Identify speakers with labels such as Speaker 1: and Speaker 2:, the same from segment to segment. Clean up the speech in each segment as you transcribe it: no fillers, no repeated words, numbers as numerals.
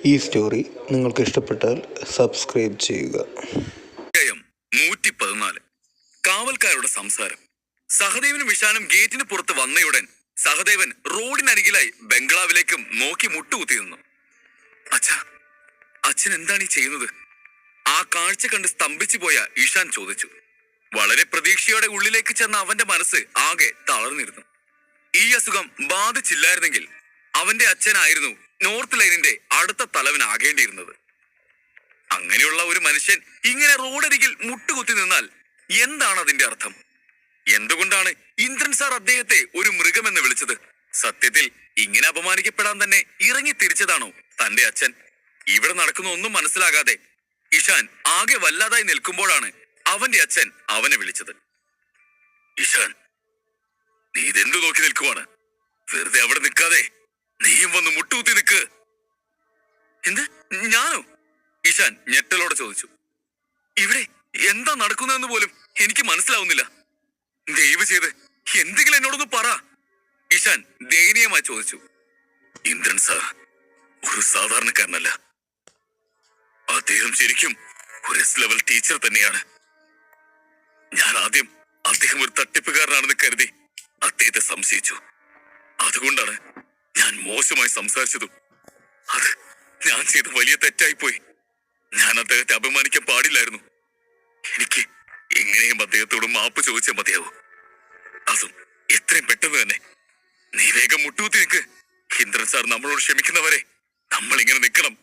Speaker 1: ഈ സ്റ്റോറി നിങ്ങൾക്ക് ഇഷ്ടപ്പെട്ടാൽ സബ്സ്ക്രൈബ് ചെയ്യുക.
Speaker 2: 114 കാവൽക്കാരുടെ സംസാരം. സഹദേവനും വിശാനും ഗേറ്റിന് പുറത്ത് വന്നയുടൻ സഹദേവൻ റോഡിനരികിലായി ബംഗ്ലാവിലേക്കും നോക്കി മുട്ടുകുത്തി നിന്നു. അച്ഛൻ എന്താണ് ഈ ചെയ്യുന്നത്? ആ കാഴ്ച കണ്ട് സ്തംഭിച്ചു പോയ ഇഷാൻ ചോദിച്ചു. വളരെ പ്രതീക്ഷയോടെ ഉള്ളിലേക്ക് ചെന്ന അവന്റെ മനസ്സ് ആകെ തളർന്നിരുന്നു. ഈ അസുഖം ബാധിച്ചില്ലായിരുന്നെങ്കിൽ അവന്റെ അച്ഛനായിരുന്നു നോർത്ത് ലൈനിന്റെ അടുത്ത തലവനാകേണ്ടിയിരുന്നത്. അങ്ങനെയുള്ള ഒരു മനുഷ്യൻ ഇങ്ങനെ റോഡരികിൽ മുട്ടുകുത്തി നിന്നാൽ എന്താണ് അതിന്റെ അർത്ഥം? എന്തുകൊണ്ടാണ് ഇന്ദ്രൻ സാർ അദ്ദേഹത്തെ ഒരു മൃഗമെന്ന് വിളിച്ചത്? സത്യത്തിൽ ഇങ്ങനെ അപമാനിക്കപ്പെടാൻ തന്നെ ഇറങ്ങി തിരിച്ചതാണോ തന്റെ അച്ഛൻ? ഇവിടെ നടക്കുന്ന ഒന്നും മനസ്സിലാകാതെ ഇഷാൻ ആകെ വല്ലാതായി നിൽക്കുമ്പോഴാണ് അവന്റെ അച്ഛൻ അവനെ വിളിച്ചത്. ഇഷാൻ, നീ ഇതെന്തു നോക്കി നിൽക്കുവാണ്? വെറുതെ അവിടെ നിൽക്കാതെ നീയും വന്ന് മുട്ടുകുത്തി നിൽക്ക്. എന്ത്? ഞാനോ? ഇഷാൻ ഞെട്ടലോടെ ചോദിച്ചു. ഇവിടെ എന്താ നടക്കുന്നതെന്ന് പോലും എനിക്ക് മനസ്സിലാവുന്നില്ല. ദയവ് ചെയ്ത് എന്തെങ്കിലും എന്നോടൊന്ന് പറ. ഇഷാൻ ദയനീയമായി ചോദിച്ചു. ഇന്ദ്രൻ സാർ ഒരു സാധാരണക്കാരനല്ല. അദ്ദേഹം ശരിക്കും ഒരു ലെവൽ ടീച്ചർ തന്നെയാണ്. ഞാൻ ആദ്യം അദ്ദേഹം ഒരു തട്ടിപ്പുകാരനാണെന്ന് കരുതി അദ്ദേഹത്തെ സംശയിച്ചു. അതുകൊണ്ടാണ് ഞാൻ മോശമായി സംസാരിച്ചതും. അത് ഞാൻ ചെയ്ത വലിയ തെറ്റായിപ്പോയി. ഞാൻ അദ്ദേഹത്തെ അപമാനിക്കാൻ പാടില്ലായിരുന്നു. എനിക്ക് എങ്ങനെയും അദ്ദേഹത്തോട് മാപ്പ് ചോദിച്ചാൽ മതിയാവൂ. അതും എത്രയും പെട്ടെന്ന് തന്നെ. നീ വേഗം മുട്ടുകുത്തി നിൽക്ക്. ഇന്ദ്രൻ സാർ നമ്മളോട് ക്ഷമിക്കുന്നവരെ നമ്മൾ ഇങ്ങനെ നിൽക്കണം.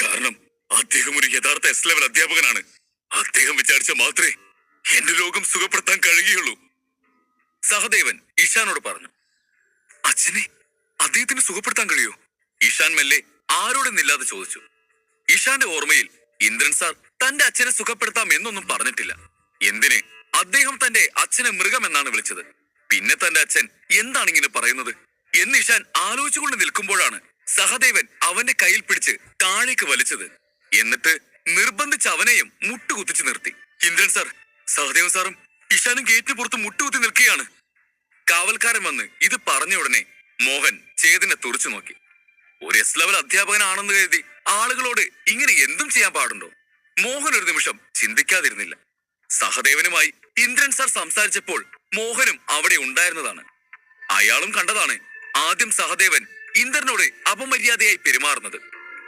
Speaker 2: കാരണം അദ്ദേഹം ഒരു യഥാർത്ഥ എസ് ലെവൽ അധ്യാപകനാണ്. അദ്ദേഹം വിചാരിച്ച മാത്രമേ എന്റെ രോഗം സുഖപ്പെടുത്താൻ കഴിയുള്ളൂ. സഹദേവൻ ഇഷാനോട് പറഞ്ഞു. അച്ഛനെ അദ്ദേഹത്തിന് സുഖപ്പെടുത്താൻ കഴിയൂ? ഇഷാൻ മെല്ലെ ആരോടെന്നില്ലാതെ ചോദിച്ചു. ഇഷാന്റെ ഓർമ്മയിൽ ഇന്ദ്രൻ സാർ തന്റെ അച്ഛനെ സുഖപ്പെടുത്താം എന്നൊന്നും പറഞ്ഞിട്ടില്ല. എന്തിന് അദ്ദേഹം തന്റെ അച്ഛനെ മൃഗമെന്നാണ് വിളിച്ചത്? പിന്നെ തന്റെ അച്ഛൻ എന്താണ് ഇങ്ങനെ പറയുന്നത് എന്ന് ഇഷാൻ ആലോചിച്ചുകൊണ്ട് നിൽക്കുമ്പോഴാണ് സഹദേവൻ അവന്റെ കയ്യിൽ പിടിച്ച് താഴേക്ക് വലിച്ചത്. എന്നിട്ട് നിർബന്ധിച്ച് അവനെയും മുട്ടുകുത്തിച്ചു നിർത്തി. ഇന്ദ്രൻ സാർ, സഹദേവൻ സാറും ഇഷാനും ഗേറ്റിന് പുറത്ത് മുട്ടുകുത്തി നിൽക്കുകയാണ്. കാവൽക്കാരൻ വന്ന് ഇത് പറഞ്ഞ ഉടനെ മോഹൻ ചേതനെ തുറച്ചു നോക്കി. ഒരു എസ് ലെവൽ അധ്യാപകനാണെന്ന് കരുതി ആളുകളോട് ഇങ്ങനെ എന്തും ചെയ്യാൻ പാടുണ്ടോ? മോഹൻ ഒരു നിമിഷം ചിന്തിക്കാതിരുന്നില്ല. സഹദേവനുമായി ഇന്ദ്രൻ സാർ സംസാരിച്ചപ്പോൾ മോഹനും അവിടെ ഉണ്ടായിരുന്നതാണ്. അയാളും കണ്ടതാണ് ആദ്യം സഹദേവൻ ഇന്ദ്രനോട് അപമര്യാദയായി പെരുമാറുന്നത്.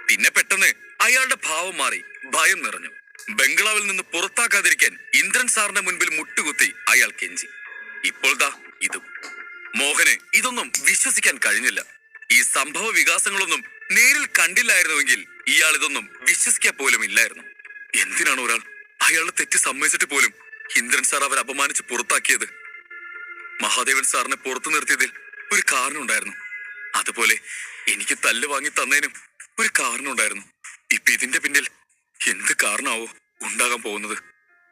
Speaker 2: പിന്നെ പെട്ടെന്ന് അയാളുടെ ഭാവം മാറി ഭയം നിറഞ്ഞു. ബംഗ്ലാവിൽ നിന്ന് പുറത്താക്കാതിരിക്കാൻ ഇന്ദ്രൻ സാറിന്റെ മുൻപിൽ മുട്ടുകുത്തി അയാൾ കെഞ്ചി. ഇപ്പോൾ ദാ ഇതും. മോഹന് ഇതൊന്നും വിശ്വസിക്കാൻ കഴിഞ്ഞില്ല. ഈ സംഭവ വികാസങ്ങളൊന്നും നേരിൽ കണ്ടില്ലായിരുന്നുവെങ്കിൽ ഇയാൾ ഇതൊന്നും വിശ്വസിക്കാൻ പോലും ഇല്ലായിരുന്നു. എന്തിനാണ് ഒരാൾ അയാളുടെ തെറ്റ് സമ്മതിച്ചിട്ട് പോലും ഇന്ദ്രൻ സാർ അവരെ അപമാനിച്ച് പുറത്താക്കിയത്? മഹാദേവൻ സാറിനെ പുറത്തു നിർത്തിയതിൽ ഒരു കാരണം ഉണ്ടായിരുന്നു. അതുപോലെ എനിക്ക് തല്ല് വാങ്ങി തന്നതിനും ഒരു കാരണം ഉണ്ടായിരുന്നു. ഇപ്പൊ ഇതിന്റെ പിന്നിൽ എന്ത് കാരണമാവോ ഉണ്ടാകാൻ പോകുന്നത്?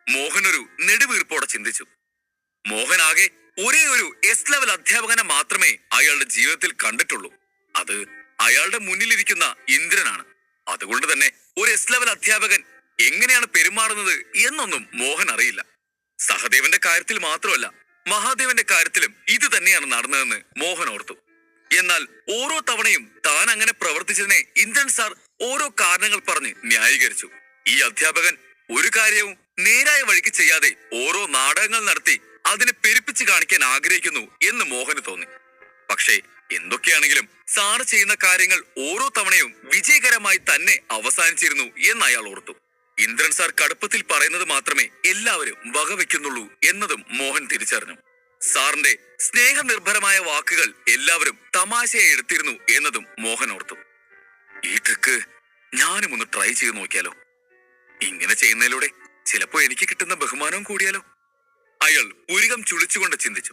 Speaker 2: മോഹൻ ഒരു നെടുവീർപ്പോടെ ചിന്തിച്ചു. മോഹൻ ആകെ ഒരേ ഒരു എസ് ലെവൽ അധ്യാപകനെ മാത്രമേ അയാളുടെ ജീവിതത്തിൽ കണ്ടിട്ടുള്ളൂ. അത് അയാളുടെ മുന്നിലിരിക്കുന്ന ഇന്ദ്രനാണ്. അതുകൊണ്ട് തന്നെ ഒരു എസ് ലെവൽ അധ്യാപകൻ എങ്ങനെയാണ് പെരുമാറുന്നത് എന്നൊന്നും മോഹൻ അറിയില്ല. സഹദേവന്റെ കാര്യത്തിൽ മാത്രമല്ല, മഹാദേവന്റെ കാര്യത്തിലും ഇത് തന്നെയാണ് നടന്നതെന്ന് മോഹൻ ഓർത്തു. എന്നാൽ ഓരോ തവണയും താൻ അങ്ങനെ പ്രവർത്തിച്ചതിനെ ഇന്ദ്രൻ സാർ ഓരോ കാരണങ്ങൾ പറഞ്ഞ് ന്യായീകരിച്ചു. ഈ അധ്യാപകൻ ഒരു കാര്യവും നേരായ വഴിക്ക് ചെയ്യാതെ ഓരോ നാടകങ്ങൾ നടത്തി അതിനെ പെരുപ്പിച്ച് കാണിക്കാൻ ആഗ്രഹിക്കുന്നു എന്ന് മോഹന് തോന്നി. പക്ഷേ എന്തൊക്കെയാണെങ്കിലും സാറ് ചെയ്യുന്ന കാര്യങ്ങൾ ഓരോ തവണയും വിജയകരമായി തന്നെ അവസാനിച്ചിരുന്നു എന്ന് അയാൾ ഓർത്തു. ഇന്ദ്രൻ സാർ കടുപ്പത്തിൽ പറയുന്നത് മാത്രമേ എല്ലാവരും വകവെക്കുന്നുള്ളൂ എന്നതും മോഹൻ തിരിച്ചറിഞ്ഞു. സാറിന്റെ സ്നേഹനിർഭരമായ വാക്കുകൾ എല്ലാവരും തമാശയായി എടുത്തിരുന്നു എന്നതും മോഹൻ ഓർത്തു. ഈ ട്രിക്ക് ഞാനും ഒന്ന് ട്രൈ ചെയ്ത് നോക്കിയാലോ? ഇങ്ങനെ ചെയ്യുന്നതിലൂടെ ചിലപ്പോ എനിക്ക് കിട്ടുന്ന ബഹുമാനവും കൂടിയാലോ? അയാൾ പുരികം ചുളിച്ചുകൊണ്ട് ചിന്തിച്ചു.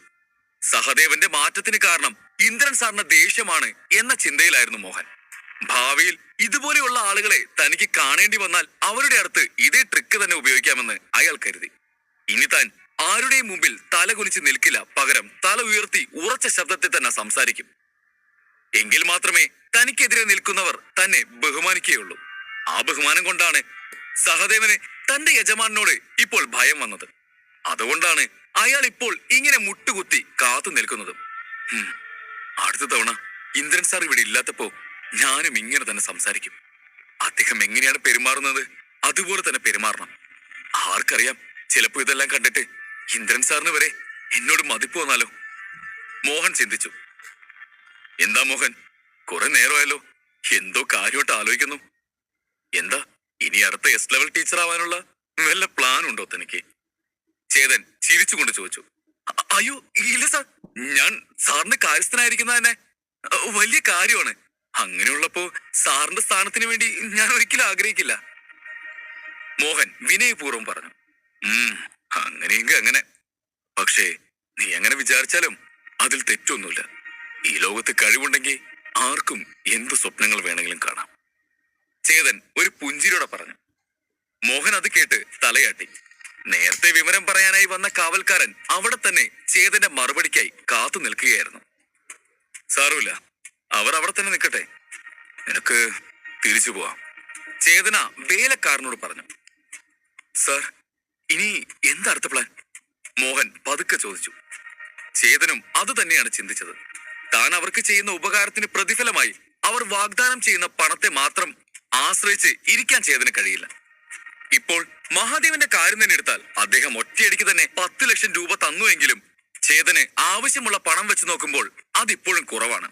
Speaker 2: സഹദേവന്റെ മാറ്റത്തിന് കാരണം ഇന്ദ്രൻ സാറിന്റെ ദേഷ്യമാണ് എന്ന ചിന്തയിലായിരുന്നു മോഹൻ. ഭാവിയിൽ ഇതുപോലെയുള്ള ആളുകളെ തനിക്ക് കാണേണ്ടി വന്നാൽ അവരുടെ അടുത്ത് ഇതേ ട്രിക്ക് തന്നെ ഉപയോഗിക്കാമെന്ന് അയാൾ കരുതി. ഇനി താൻ ആരുടെയും മുമ്പിൽ തല കുനിച്ച് നിൽക്കില്ല, പകരം തല ഉയർത്തി ഉറച്ച ശബ്ദത്തിൽ തന്നെ സംസാരിക്കും. എങ്കിൽ മാത്രമേ തനിക്കെതിരെ നിൽക്കുന്നവർ തന്നെ ബഹുമാനിക്കുകയുള്ളൂ. ആ ബഹുമാനം കൊണ്ടാണ് സഹദേവന് തന്റെ യജമാനോട് ഇപ്പോൾ ഭയം വന്നത്. അതുകൊണ്ടാണ് അയാൾ ഇപ്പോൾ ഇങ്ങനെ മുട്ടുകുത്തി കാത്തു നിൽക്കുന്നതും. അടുത്ത തവണ ഇന്ദ്രൻ സാർ ഇവിടെ ഇല്ലാത്തപ്പോ ഞാനും ഇങ്ങനെ തന്നെ സംസാരിക്കും. അദ്ദേഹം എങ്ങനെയാണ് പെരുമാറുന്നത് അതുപോലെ തന്നെ പെരുമാറണം. ആർക്കറിയാം, ചിലപ്പോ ഇതെല്ലാം കണ്ടിട്ട് ഇന്ദ്രൻ സാറിന് വരെ എന്നോട് മതിപ്പ് വന്നാലോ. മോഹൻ ചിന്തിച്ചു. എന്താ മോഹൻ, കുറെ നേരമായല്ലോ, എന്തോ കാര്യമായിട്ട് ആലോചിക്കുന്നു. എന്താ, ഇനി അടുത്ത എസ് ലെവൽ ടീച്ചർ ആവാനുള്ള വല്ല പ്ലാൻ ഉണ്ടോ തനിക്ക്? ചേതൻ ചിരിച്ചുകൊണ്ട് ചോദിച്ചു. അയ്യോ ഇല്ല സാർ, ഞാൻ സാറിന്റെ കാര്യസ്ഥനായിരിക്കുന്നത് തന്നെ വലിയ കാര്യമാണ്. അങ്ങനെയുള്ളപ്പോ സാറിന്റെ സ്ഥാനത്തിന് വേണ്ടി ഞാൻ ഒരിക്കലും ആഗ്രഹിക്കില്ല. മോഹൻ വിനയപൂർവ്വം പറഞ്ഞു. അങ്ങനെയെങ്കിൽ അങ്ങനെ. പക്ഷേ നീ അങ്ങനെ വിചാരിച്ചാലും അതിൽ തെറ്റൊന്നുമില്ല. ഈ ലോകത്ത് കഴിവുണ്ടെങ്കിൽ ആർക്കും എന്ത് സ്വപ്നങ്ങൾ വേണമെങ്കിലും കാണാം. ചേതൻ ഒരു പുഞ്ചിരിയോടെ പറഞ്ഞു. മോഹൻ അത് കേട്ട് തലയാട്ടി. നേരത്തെ വിവരം പറയാനായി വന്ന കാവൽക്കാരൻ അവിടെ തന്നെ ചേതന്റെ മറുപടിക്കായി കാത്തു നിൽക്കുകയായിരുന്നു. സാരമില്ല, അവർ അവിടെ തന്നെ നിൽക്കട്ടെ, നിനക്ക് തിരിച്ചു പോവാം, ചേതന വേലക്കാരനോട് പറഞ്ഞു. സാർ, ഇനി എന്താ അടുത്ത പ്ലാൻ? മോഹൻ പതുക്കെ ചോദിച്ചു. ചേതനും അത് തന്നെയാണ് ചിന്തിച്ചത്. താൻ അവർക്ക് ചെയ്യുന്ന ഉപകാരത്തിന് പ്രതിഫലമായി അവർ വാഗ്ദാനം ചെയ്യുന്ന പണത്തെ മാത്രം ആശ്രയിച്ച് ഇരിക്കാൻ ചേതന് കഴിയില്ല. ഇപ്പോൾ മഹാദേവന്റെ കാര്യം തന്നെ എടുത്താൽ അദ്ദേഹം ഒറ്റയടിക്ക് തന്നെ 10 ലക്ഷം രൂപ തന്നുവെങ്കിലും ചേതന് ആവശ്യമുള്ള പണം വെച്ച് നോക്കുമ്പോൾ അതിപ്പോഴും കുറവാണ്.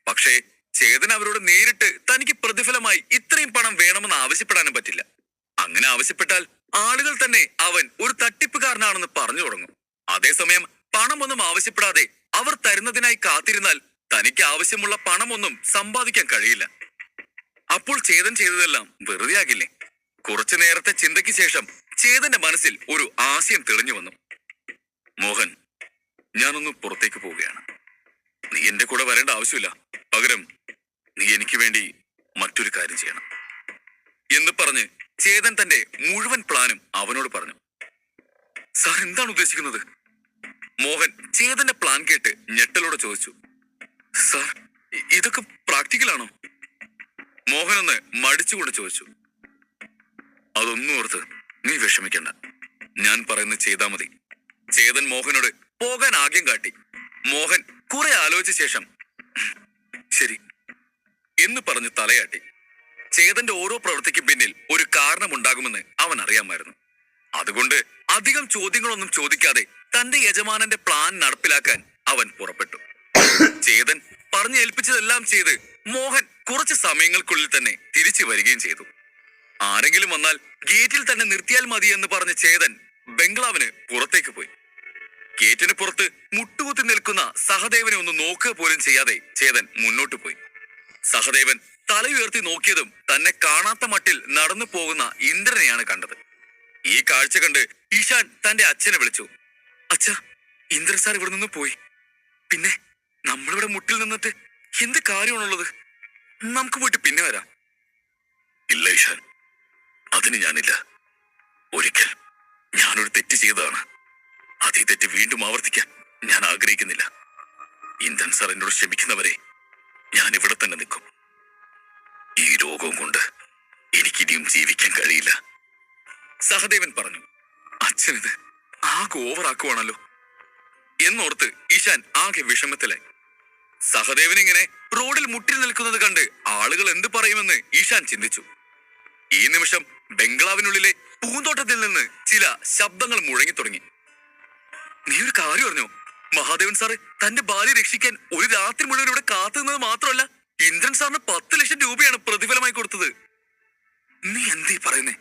Speaker 2: പക്ഷേ ചേതൻ അവരോട് നേരിട്ട് തനിക്ക് പ്രതിഫലമായി ഇത്രയും പണം വേണമെന്ന് ആവശ്യപ്പെടാനും പറ്റില്ല. അങ്ങനെ ആവശ്യപ്പെട്ടാൽ ആളുകൾ തന്നെ അവൻ ഒരു തട്ടിപ്പുകാരനാണെന്ന് പറഞ്ഞു തുടങ്ങും. അതേസമയം പണമൊന്നും ആവശ്യപ്പെടാതെ അവർ തരുന്നതിനായി കാത്തിരുന്നാൽ തനിക്ക് ആവശ്യമുള്ള പണമൊന്നും സമ്പാദിക്കാൻ കഴിയില്ല. അപ്പോൾ ചേതൻ ചെയ്തതെല്ലാം വെറുതെ ആകില്ലേ? കുറച്ചു നേരത്തെ ചിന്തയ്ക്ക് ശേഷം ചേതന്റെ മനസ്സിൽ ഒരു ആശയം തെളിഞ്ഞു വന്നു. മോഹൻ, ഞാനൊന്ന് പുറത്തേക്ക് പോവുകയാണ്. നീ എന്റെ കൂടെ വരേണ്ട ആവശ്യമില്ല. പകരം നീ എനിക്ക് വേണ്ടി മറ്റൊരു കാര്യം ചെയ്യണം എന്ന് പറഞ്ഞ് ചേതൻ തന്റെ മുഴുവൻ പ്ലാനും അവനോട് പറഞ്ഞു. സാർ എന്താണ് ഉദ്ദേശിക്കുന്നത്? മോഹൻ ചേതന്റെ പ്ലാൻ കേട്ട് ഞെട്ടലോടെ ചോദിച്ചു. സാർ, ഇതൊക്കെ പ്രാക്ടിക്കലാണോ? മോഹൻ ഒന്ന് മടിച്ചുകൊണ്ട് ചോദിച്ചു. അതൊന്നും ഓർത്ത് നീ വിഷമിക്കണ്ട, ഞാൻ പറയുന്നത് ചെയ്താ മതി. ചേതൻ മോഹനോട് പോകാൻ ആഗ്യം കാട്ടി. മോഹൻ കുറെ ആലോചിച്ച ശേഷം ശരി എന്ന് പറഞ്ഞ് തലയാട്ടി. ചേതന്റെ ഓരോ പ്രവൃത്തിക്കും പിന്നിൽ ഒരു കാരണമുണ്ടാകുമെന്ന് അവൻ അറിയാമായിരുന്നു. അതുകൊണ്ട് അധികം ചോദ്യങ്ങളൊന്നും ചോദിക്കാതെ തന്റെ യജമാനന്റെ പ്ലാൻ നടപ്പിലാക്കാൻ അവൻ പുറപ്പെട്ടു. ചേതൻ പറഞ്ഞേൽപ്പിച്ചതെല്ലാം ചെയ്ത് മോഹൻ കുറച്ച് സമയങ്ങൾക്കുള്ളിൽ തന്നെ തിരിച്ചു വരികയും ചെയ്തു. ആരെങ്കിലും വന്നാൽ ഗേറ്റിൽ തന്നെ നിർത്തിയാൽ മതി എന്ന് പറഞ്ഞ ചേതൻ ബംഗ്ലാവിന് പുറത്തേക്ക് പോയി. ഗേറ്റിന് പുറത്ത് മുട്ടുകുത്തി നിൽക്കുന്ന സഹദേവനെ ഒന്ന് നോക്കുക പോലും ചെയ്യാതെ ചേതൻ മുന്നോട്ട് പോയി. സഹദേവൻ തലയുയർത്തി നോക്കിയതും തന്നെ കാണാത്ത മട്ടിൽ നടന്നു പോകുന്ന ഇന്ദ്രനെയാണ് കണ്ടത്. ഈ കാഴ്ച കണ്ട് ഈശാൻ തന്റെ അച്ഛനെ വിളിച്ചു. അച്ഛാ, ഇന്ദ്രൻ സാർ ഇവിടെ നിന്ന് പോയി. പിന്നെ നമ്മളിവിടെ മുട്ടിൽ നിന്നിട്ട് എന്ത് കാര്യമാണുള്ളത്? നമുക്ക് പോയിട്ട് പിന്നെ വരാം. ഇല്ല ഈശാൻ, അതിന് ഞാനില്ല. ഒരിക്കൽ ഞാനൊരു തെറ്റ് ചെയ്തതാണ്. അതേ തെറ്റ് വീണ്ടും ആവർത്തിക്കാൻ ഞാൻ ആഗ്രഹിക്കുന്നില്ല. ഇന്ദ്രൻ സാർ എന്നോട് ക്ഷമിക്കുന്നവരെ ഞാൻ ഇവിടെ തന്നെ നിൽക്കും. ഈ രോഗവും കൊണ്ട് എനിക്കിനിയും ജീവിക്കാൻ കഴിയില്ല. സഹദേവൻ പറഞ്ഞു. അച്ഛനിത് ആകെ ഓവറാക്കുവാണല്ലോ എന്നോർത്ത് ഈശാൻ ആകെ വിഷമത്തിലായി. സഹദേവൻ ഇങ്ങനെ റോഡിൽ മുട്ടിൽ നിൽക്കുന്നത് കണ്ട് ആളുകൾ എന്ത് പറയുമെന്ന് ഈശാൻ ചിന്തിച്ചു. ഈ നിമിഷം ബംഗ്ലാവിനുള്ളിലെ പൂന്തോട്ടത്തിൽ നിന്ന് ചില ശബ്ദങ്ങൾ മുഴങ്ങി തുടങ്ങി. നീ ഒരു കാര്യം അറിഞ്ഞോ? മഹാദേവൻ സാറ് തന്റെ ഭാര്യ രക്ഷിക്കാൻ ഒരു രാത്രി മുഴുവൻ ഇവിടെ കാത്തുനിന്നത് മാത്രമല്ല, ഇന്ദ്രൻ സാറിന് 10 ലക്ഷം രൂപയാണ് പ്രതിഫലമായി കൊടുത്തത്. നീ എന്തീ പറയുന്നേ?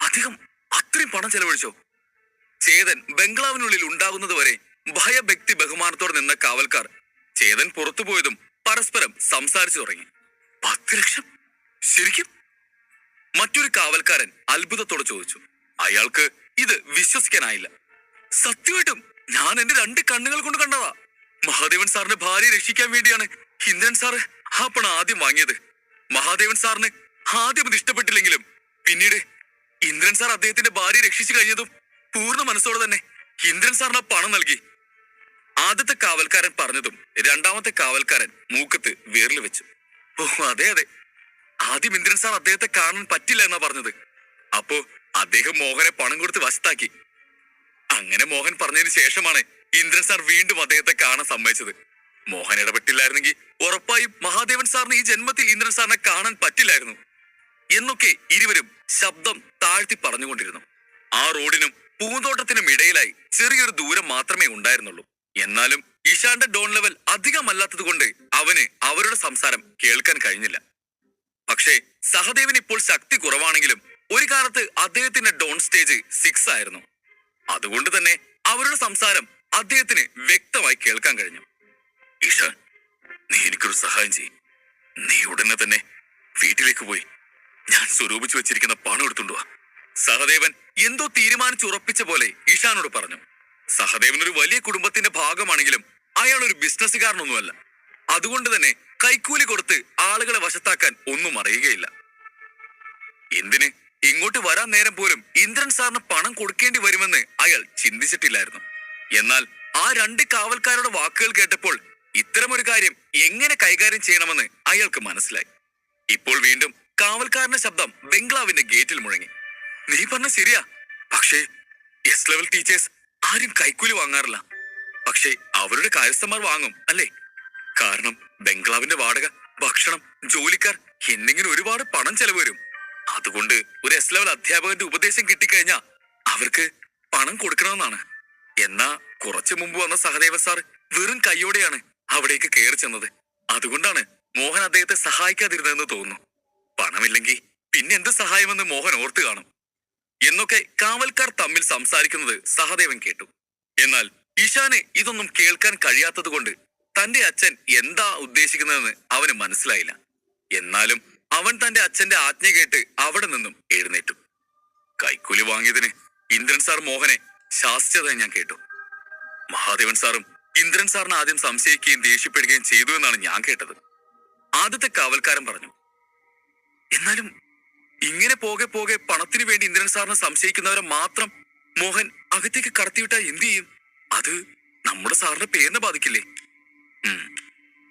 Speaker 2: അദ്ദേഹം അത്രയും പണം ചെലവഴിച്ചോ? ചേതൻ ബംഗ്ലാവിനുള്ളിൽ ഉണ്ടാകുന്നത് വരെ ഭയഭക്തി ബഹുമാനത്തോടെ നിന്ന കാവൽക്കാർ ചേതൻ പുറത്തു പോയതും പരസ്പരം സംസാരിച്ചു തുടങ്ങി. 10 ലക്ഷം? ശരിക്കും? മറ്റൊരു കാവൽക്കാരൻ അത്ഭുതത്തോടെ ചോദിച്ചു. അയാൾക്ക് ഇത് വിശ്വസിക്കാനായില്ല. സത്യമായിട്ടും ഞാൻ എന്റെ 2 കണ്ണുകൾ കൊണ്ട് കണ്ടതാ. മഹാദേവൻ സാറിന്റെ ഭാര്യയെ രക്ഷിക്കാൻ വേണ്ടിയാണ് ഇന്ദ്രൻ സാറ് ആ പണം ആദ്യം വാങ്ങിയത്. മഹാദേവൻ സാറിന് ആദ്യം ഇത് ഇഷ്ടപ്പെട്ടില്ലെങ്കിലും പിന്നീട് ഇന്ദ്രൻ സാർ അദ്ദേഹത്തിന്റെ ഭാര്യയെ രക്ഷിച്ചു കഴിഞ്ഞതും പൂർണ്ണ മനസ്സോടെ തന്നെ ഇന്ദ്രൻ സാറിന് പണം നൽകി. ആദ്യത്തെ കാവൽക്കാരൻ പറഞ്ഞതും രണ്ടാമത്തെ കാവൽക്കാരൻ മൂക്കത്ത് വിരൽ വെച്ചു. ഓ അതെ അതെ, ആദ്യം ഇന്ദ്രൻ സാർ അദ്ദേഹത്തെ കാണാൻ പറ്റില്ല എന്നാ പറഞ്ഞത്. അപ്പോ അദ്ദേഹം മോഹനെ പണം കൊടുത്ത് വശത്താക്കി. അങ്ങനെ മോഹൻ പറഞ്ഞതിന് ശേഷമാണ് ഇന്ദ്രൻ സാർ വീണ്ടും അദ്ദേഹത്തെ കാണാൻ സമ്മതിച്ചത്. മോഹൻ ഇടപെട്ടില്ലായിരുന്നെങ്കിൽ ഉറപ്പായും മഹാദേവൻ സാറിന് ഈ ജന്മത്തിൽ ഇന്ദ്രൻ സാറിനെ കാണാൻ പറ്റില്ലായിരുന്നു. എന്നൊക്കെ ഇരുവരും ശബ്ദം താഴ്ത്തി പറഞ്ഞുകൊണ്ടിരുന്നു. ആ റോഡിനും പൂന്തോട്ടത്തിനും ഇടയിലായി ചെറിയൊരു ദൂരം മാത്രമേ ഉണ്ടായിരുന്നുള്ളൂ. എന്നാലും ഇഷാന്റെ ഡോൺ ലെവൽ അധികമല്ലാത്തത് കൊണ്ട് അവന് അവരുടെ സംസാരം കേൾക്കാൻ കഴിഞ്ഞില്ല. പക്ഷേ സഹദേവന് ഇപ്പോൾ ശക്തി കുറവാണെങ്കിലും ഒരു കാലത്ത് അദ്ദേഹത്തിന്റെ ഡോൺ സ്റ്റേജ് 6 ആയിരുന്നു. അതുകൊണ്ട് തന്നെ അവരുടെ സംസാരം അദ്ദേഹത്തിന് വ്യക്തമായി കേൾക്കാൻ കഴിഞ്ഞു. ഇഷാൻ, നീ എനിക്കൊരു സഹായം ചെയ്യും. നീ ഉടനെ തന്നെ വീട്ടിലേക്ക് പോയി ഞാൻ സ്വരൂപിച്ചു വെച്ചിരിക്കുന്ന പണം എടുത്തുകൊണ്ടുവാ. സഹദേവൻ എന്തോ തീരുമാനിച്ചുറപ്പിച്ച പോലെ ഇഷാനോട് പറഞ്ഞു. സഹദേവൻ ഒരു വലിയ കുടുംബത്തിന്റെ ഭാഗമാണെങ്കിലും അയാൾ ഒരു ബിസിനസ്സുകാരനൊന്നുമല്ല. അതുകൊണ്ട് തന്നെ കൈക്കൂലി കൊടുത്ത് ആളുകളെ വശത്താക്കാൻ ഒന്നും അറിയുകയില്ല. എന്തിന് ഇങ്ങോട്ട് വരാൻ നേരം പോലും ഇന്ദ്രൻ സാറിന് പണം കൊടുക്കേണ്ടി വരുമെന്ന് അയാൾ ചിന്തിച്ചിട്ടില്ലായിരുന്നു. എന്നാൽ ആ 2 കാവൽക്കാരുടെ വാക്കുകൾ കേട്ടപ്പോൾ ഇത്തരമൊരു കാര്യം എങ്ങനെ കൈകാര്യം ചെയ്യണമെന്ന് അയാൾക്ക് മനസ്സിലായി. ഇപ്പോൾ വീണ്ടും കാവൽക്കാരന്റെ ശബ്ദം ബംഗ്ലാവിന്റെ ഗേറ്റിൽ മുഴങ്ങി. നീ പറഞ്ഞ ശരിയാ. പക്ഷേ എസ് ലെവൽ ടീച്ചേഴ്സ് ആരും കൈക്കൂലി വാങ്ങാറില്ല. പക്ഷേ അവരുടെ കാര്യസ്ഥന്മാർ വാങ്ങും അല്ലേ? കാരണം ബംഗ്ലാവിന്റെ വാടക, ഭക്ഷണം, ജോലിക്കാർ എന്തെങ്കിലും ഒരുപാട് പണം ചെലവ് വരും. അതുകൊണ്ട് ഒരു എസ് ലെവൽ അധ്യാപകന്റെ ഉപദേശം കിട്ടിക്കഴിഞ്ഞാ അവർക്ക് പണം കൊടുക്കണമെന്നാണ്. എന്നാ കുറച്ചു മുമ്പ് വന്ന സഹദേവ സാർ വെറും കൈയോടെയാണ് അവിടേക്ക് കയറി ചെന്നത്. അതുകൊണ്ടാണ് മോഹൻ അദ്ദേഹത്തെ സഹായിക്കാതിരുന്നതെന്ന് തോന്നുന്നു. പണമില്ലെങ്കിൽ പിന്നെ എന്ത് സഹായമെന്ന് മോഹൻ ഓർത്തു കാണും എന്നൊക്കെ കാവൽക്കാർ തമ്മിൽ സംസാരിക്കുന്നത് സഹദേവൻ കേട്ടു. എന്നാൽ ഇഷാന് ഇതൊന്നും കേൾക്കാൻ കഴിയാത്തത് കൊണ്ട് തന്റെ അച്ഛൻ എന്താ ഉദ്ദേശിക്കുന്നതെന്ന് അവന് മനസ്സിലായില്ല. എന്നാലും അവൻ തന്റെ അച്ഛന്റെ ആജ്ഞ കേട്ട് അവിടെ നിന്നും എഴുന്നേറ്റു. കൈക്കൂലി വാങ്ങിയതിന് ഇന്ദ്രൻ സാർ മോഹനെ ശാസിച്ചതായി ഞാൻ കേട്ടു. മഹാദേവൻ സാറും ഇന്ദ്രൻ സാറിന് ആദ്യം സംശയിക്കുകയും ദേഷ്യപ്പെടുകയും ചെയ്തു എന്നാണ് ഞാൻ കേട്ടത്. ആദ്യത്തെ കാവൽക്കാരൻ പറഞ്ഞു. എന്നാലും ഇങ്ങനെ പോകെ പോകെ പണത്തിന് വേണ്ടി ഇന്ദ്രൻ സാറിനെ സംശയിക്കുന്നവരെ മാത്രം മോഹൻ അകത്തേക്ക് കടത്തിവിട്ടാൽ എന്ത് ചെയ്യും? അത് നമ്മുടെ സാറിന്റെ പേരിനെ ബാധിക്കില്ലേ?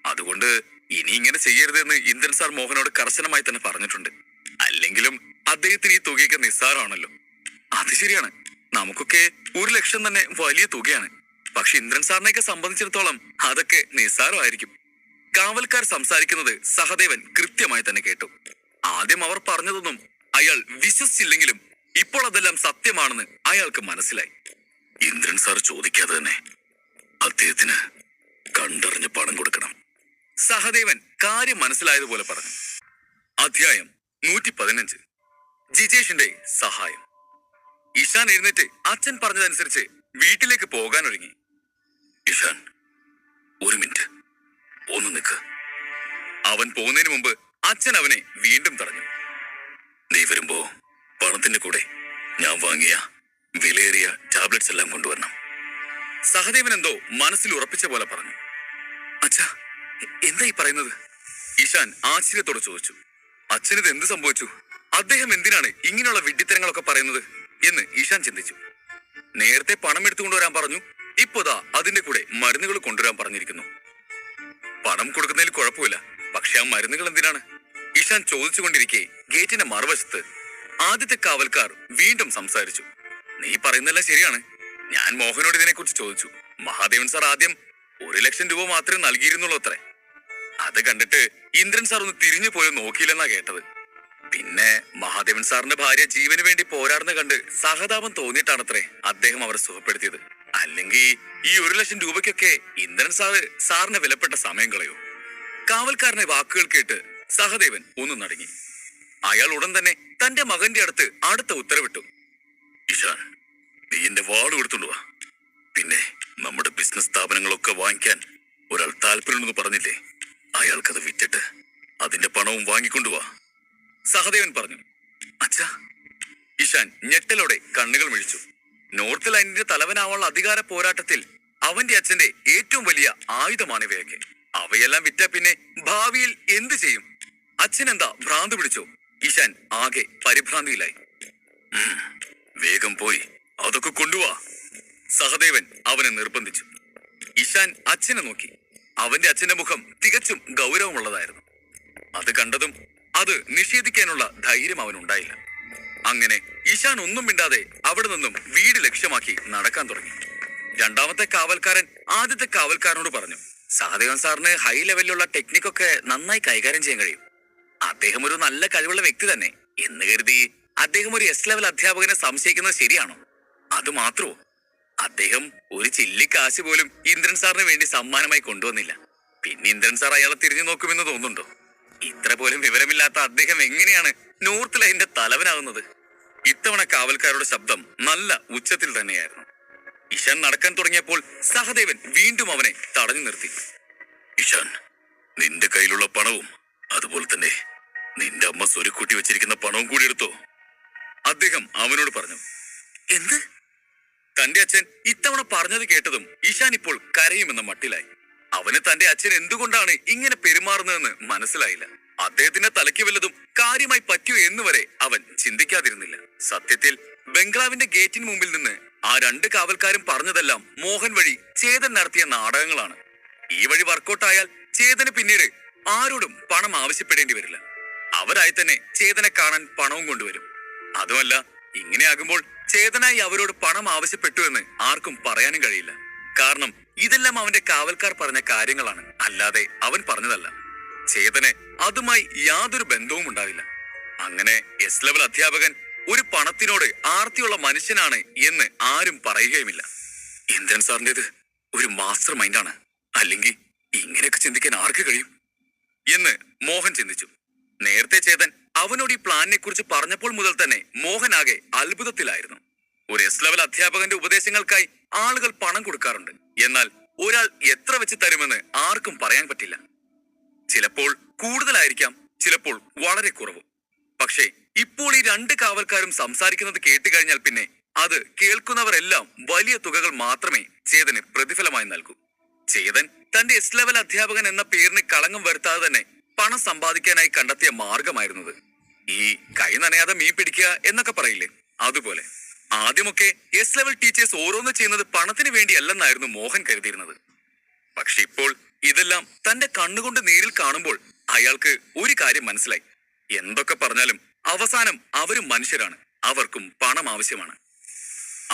Speaker 2: അതുകൊണ്ട് ഇനി ഇങ്ങനെ ചെയ്യരുതെന്ന് ഇന്ദ്രൻ സാർ മോഹനോട് കർശനമായി തന്നെ പറഞ്ഞിട്ടുണ്ട്. അല്ലെങ്കിലും അദ്ദേഹത്തിന് ഈ തുകയൊക്കെ നിസ്സാരമാണല്ലോ. അത് ശരിയാണ്, നമുക്കൊക്കെ 1 ലക്ഷം തന്നെ വലിയ തുകയാണ്. പക്ഷെ ഇന്ദ്രൻ സാറിനെയൊക്കെ സംബന്ധിച്ചിടത്തോളം അതൊക്കെ നിസ്സാരമായിരിക്കും. കാവൽക്കാർ സംസാരിക്കുന്നത് സഹദേവൻ കൃത്യമായി തന്നെ കേട്ടു. ആദ്യം അവർ പറഞ്ഞതൊന്നും അയാൾ വിശ്വസിച്ചില്ലെങ്കിലും ഇപ്പോൾ അതെല്ലാം സത്യമാണെന്ന് അയാൾക്ക് മനസ്സിലായി. ഇന്ദ്രൻ സാർ ചോദിക്കാതെ തന്നെ അദ്ദേഹത്തിന് കണ്ടറിഞ്ഞ് പണം കൊടുക്കണം. സഹദേവൻ കാര്യം മനസ്സിലായതുപോലെ പറഞ്ഞു. അധ്യായം 115. ജിജേഷിന്റെ സഹായം. ഇഷാൻ എഴുന്നേറ്റ് അച്ഛൻ പറഞ്ഞതനുസരിച്ച് വീട്ടിലേക്ക് പോകാൻ ഒരുങ്ങി. ഇഷാൻ, 1 മിനിറ്റ് ഒന്ന് നിൽക്ക്. അവൻ പോകുന്നതിന് മുമ്പ് അച്ഛൻ അവനെ വീണ്ടും തടഞ്ഞു. നീ വരുമ്പോ പണത്തിന്റെ കൂടെ ഞാൻ വാങ്ങിയ വിലയേറിയ ടാബ്ലറ്റ്സ് എല്ലാം കൊണ്ടുവരണം. സഹദേവൻ എന്തോ മനസ്സിൽ ഉറപ്പിച്ച പോലെ പറഞ്ഞു. അച്ഛാ, എന്തായി പറയുന്നത്? ഇഷാൻ ആശ്ചര്യത്തോടെ ചോദിച്ചു. അച്ഛനിത് എന്ത് സംഭവിച്ചു? അദ്ദേഹം എന്തിനാണ് ഇങ്ങനെയുള്ള വിഡ്ഢിത്തരങ്ങളൊക്കെ പറയുന്നത് എന്ന് ഇഷാൻ ചിന്തിച്ചു. നേരത്തെ പണം എടുത്തുകൊണ്ടുവരാൻ പറഞ്ഞു, ഇപ്പോതാ അതിന്റെ കൂടെ മരുന്നുകൾ കൊണ്ടുവരാൻ പറഞ്ഞിരിക്കുന്നു. പണം കൊടുക്കുന്നതിൽ കുഴപ്പമില്ല, പക്ഷെ ആ മരുന്നുകൾ എന്തിനാണ്? ഇഷാൻ ചോദിച്ചുകൊണ്ടിരിക്കെ ഗേറ്റിന്റെ മറുവശത്ത് ആദ്യത്തെ കാവൽക്കാർ വീണ്ടും സംസാരിച്ചു. നീ പറയുന്നതെല്ലാം ശരിയാണ്. ഞാൻ മോഹനോട് ഇതിനെക്കുറിച്ച് ചോദിച്ചു. മഹാദേവൻ സാർ ആദ്യം 1 ലക്ഷം രൂപ മാത്രമേ നൽകിയിരുന്നുള്ളൂ അത്രേ. അത് കണ്ടിട്ട് ഇന്ദ്രൻ സാർ ഒന്ന് തിരിഞ്ഞു പോലും നോക്കിയില്ലെന്നാ കേട്ടത്. പിന്നെ മഹാദേവൻ സാറിന്റെ ഭാര്യ ജീവന് വേണ്ടി പോരാടുന്ന കണ്ട് സഹതാപം തോന്നിയിട്ടാണത്രേ അദ്ദേഹം അവരെ സുഖപ്പെടുത്തിയത്. അല്ലെങ്കിൽ ഈ 1 ലക്ഷം രൂപയ്ക്കൊക്കെ ഇന്ദ്രൻ സാറിന് വിലപ്പെട്ട സമയം കളയോ? കാവൽക്കാരന്റെ വാക്കുകൾ കേട്ട് സഹദേവൻ ഒന്ന് നടുങ്ങി. അയാൾ ഉടൻ തന്നെ തന്റെ മകന്റെ അടുത്ത ഉത്തരവിട്ടു. ഇഷാൻ, നീ എന്റെ വാള് കൊടുത്തുകൊണ്ടുവാ. പിന്നെ നമ്മുടെ ബിസിനസ് സ്ഥാപനങ്ങളൊക്കെ വാങ്ങിക്കാൻ ഒരാൾ താല്പര്യമുണ്ടെന്ന് പറഞ്ഞില്ലേ, അയാൾക്കത് വിറ്റിട്ട് അതിന്റെ പണവും വാങ്ങിക്കൊണ്ടുവാ. സഹദേവൻ പറഞ്ഞു. അച്ഛാ. ഇഷാൻ ഞെട്ടലോടെ കണ്ണുകൾ മിഴിച്ചു. നോർത്ത് ലൈനിന്റെ തലവനാവാനുള്ള അധികാര പോരാട്ടത്തിൽ അവന്റെ അച്ഛന്റെ ഏറ്റവും വലിയ ആയുധമാണിവയൊക്കെ. അവയെല്ലാം വിറ്റാ പിന്നെ ഭാവിയിൽ എന്ത് ചെയ്യും? അച്ഛനെന്താ ഭ്രാന്ത് പിടിച്ചോ? ഇഷാൻ ആകെ പരിഭ്രാന്തിയിലായി. വേഗം പോയി അതൊക്കെ കൊണ്ടുവാ, സഹദേവൻ അവനെ നിർബന്ധിച്ചു. ഇഷാൻ അച്ഛനെ നോക്കി. അവന്റെ അച്ഛന്റെ മുഖം തികച്ചും ഗൗരവമുള്ളതായിരുന്നു. അത് കണ്ടതും അത് നിഷേധിക്കാനുള്ള ധൈര്യം അവനുണ്ടായില്ല. അങ്ങനെ ഇഷാൻ ഒന്നും മിണ്ടാതെ അവിടെ നിന്നും വീട് ലക്ഷ്യമാക്കി നടക്കാൻ തുടങ്ങി. രണ്ടാമത്തെ കാവൽക്കാരൻ ആദ്യത്തെ കാവൽക്കാരനോട് പറഞ്ഞു. സഹദേവൻ സാറിന് ഹൈ ലെവലിലുള്ള ടെക്നിക്കൊക്കെ നന്നായി കൈകാര്യം ചെയ്യാൻ കഴിയും. അദ്ദേഹം ഒരു നല്ല കഴിവുള്ള വ്യക്തി തന്നെ. എന്ന് കരുതി അദ്ദേഹം ഒരു എസ് ലെവൽ അധ്യാപകനെ സംശയിക്കുന്നത് ശരിയാണോ? അത് മാത്രമോ, അദ്ദേഹം ഒരു ചില്ലി കാശ് പോലും ഇന്ദ്രൻ സാറിന് വേണ്ടി സമ്മാനമായി കൊണ്ടുവന്നില്ല. പിന്നെ ഇന്ദ്രൻ സാർ അയാളെ തിരിഞ്ഞു നോക്കുമെന്ന് തോന്നുന്നുണ്ടോ? ഇത്ര പോലും വിവരമില്ലാത്ത അദ്ദേഹം എങ്ങനെയാണ് നോർത്ത് ലൈനിന്റെ തലവനാകുന്നത്? ഇത്തവണ കാവൽക്കാരുടെ ശബ്ദം നല്ല ഉച്ചത്തിൽ തന്നെയായിരുന്നു. ഇഷാൻ നടക്കാൻ തുടങ്ങിയപ്പോൾ സഹദേവൻ വീണ്ടും അവനെ തടഞ്ഞു നിർത്തി. ഇഷാൻ, നിന്റെ കയ്യിലുള്ള പണവും അതുപോലെ തന്നെ നിന്റെ അമ്മ സ്വരുക്കൂട്ടി വെച്ചിരിക്കുന്ന പണവും കൂടി എടുത്തോ, അദ്ദേഹം അവനോട് പറഞ്ഞു. എന്ത്? തന്റെ അച്ഛൻ ഇത്തവണ പറഞ്ഞത് കേട്ടതും ഇഷാൻ ഇപ്പോൾ കരയുമെന്ന മട്ടിലായി. അവന് തന്റെ അച്ഛൻ എന്തുകൊണ്ടാണ് ഇങ്ങനെ പെരുമാറുന്നതെന്ന് മനസ്സിലായില്ല. അദ്ദേഹത്തിന്റെ തലയ്ക്ക് വല്ലതും കാര്യമായി പറ്റിയോ എന്നുവരെ അവൻ ചിന്തിക്കാതിരുന്നില്ല. സത്യത്തിൽ ബംഗ്ലാവിന്റെ ഗേറ്റിന് മുമ്പിൽ നിന്ന് ആ 2 കാവൽക്കാരും പറഞ്ഞതെല്ലാം മോഹൻ വഴി ചേതൻ നടത്തിയ നാടകങ്ങളാണ്. ഈ വഴി വർക്കൗട്ടായാൽ ചേതന് പിന്നീട് ആരോടും പണം ആവശ്യപ്പെടേണ്ടി വരില്ല. അവരായി തന്നെ ചേതനെ കാണാൻ പണവും കൊണ്ടുവരും. അതുമല്ല, ഇങ്ങനെയാകുമ്പോൾ ചേതനായി അവരോട് പണം ആവശ്യപ്പെട്ടു എന്ന് ആർക്കും പറയാനും കഴിയില്ല. കാരണം ഇതെല്ലാം അവന്റെ കാവൽക്കാർ പറഞ്ഞ കാര്യങ്ങളാണ്, അല്ലാതെ അവൻ പറഞ്ഞതല്ല. ചേതന് അതുമായി യാതൊരു ബന്ധവും ഉണ്ടാവില്ല. അങ്ങനെ എസ് ലെവൽ അധ്യാപകൻ ഒരു പണത്തിനോട് ആർത്തിയുള്ള മനുഷ്യനാണ് എന്ന് ആരും പറയുകയുമില്ല. ഇന്ദ്രൻ സാറിന്റേത് ഒരു മാസ്റ്റർ മൈൻഡാണ്, അല്ലെങ്കിൽ ഇങ്ങനെയൊക്കെ ചിന്തിക്കാൻ ആർക്ക് കഴിയും എന്ന് മോഹൻ ചിന്തിച്ചു. നേരത്തെ ചേതൻ അവനോട് ഈ പ്ലാനിനെ കുറിച്ച് പറഞ്ഞപ്പോൾ മുതൽ തന്നെ മോഹൻ ആകെ അത്ഭുതത്തിലായിരുന്നു. ഒരു എസ് ലെവൽ അധ്യാപകന്റെ ഉപദേശങ്ങൾക്കായി ആളുകൾ പണം കൊടുക്കാറുണ്ട്. എന്നാൽ ഒരാൾ എത്ര വെച്ച് തരുമെന്ന് ആർക്കും പറയാൻ പറ്റില്ല. ചിലപ്പോൾ കൂടുതലായിരിക്കാം, ചിലപ്പോൾ വളരെ കുറവും. പക്ഷേ ഇപ്പോൾ ഈ 2 കാവൽക്കാരും സംസാരിക്കുന്നത് കേട്ട് കഴിഞ്ഞാൽ പിന്നെ അത് കേൾക്കുന്നവരെല്ലാം വലിയ തുകകൾ മാത്രമേ ചേതന് പ്രതിഫലമായി നൽകൂ. ചേതൻ തന്റെ എസ് ലെവൽ അധ്യാപകൻ എന്ന പേരിന് കളങ്കം വരുത്താതെ തന്നെ പണം സമ്പാദിക്കാനായി കണ്ടെത്തിയ മാർഗമായിരുന്നത്. ഈ കൈ നനയാതെ മീൻ പിടിക്കുക എന്നൊക്കെ പറയില്ലേ, അതുപോലെ. ആദ്യമൊക്കെ എസ് ലെവൽ ടീച്ചേഴ്സ് ഓരോന്ന് ചെയ്യുന്നത് പണത്തിന് വേണ്ടിയല്ലെന്നായിരുന്നു മോഹൻ കരുതിയിരുന്നത്. പക്ഷെ ഇപ്പോൾ ഇതെല്ലാം തന്റെ കണ്ണുകൊണ്ട് നേരിൽ കാണുമ്പോൾ അയാൾക്ക് ഒരു കാര്യം മനസ്സിലായി. എന്തൊക്കെ പറഞ്ഞാലും അവസാനം അവരും മനുഷ്യരാണ്, അവർക്കും പണം ആവശ്യമാണ്.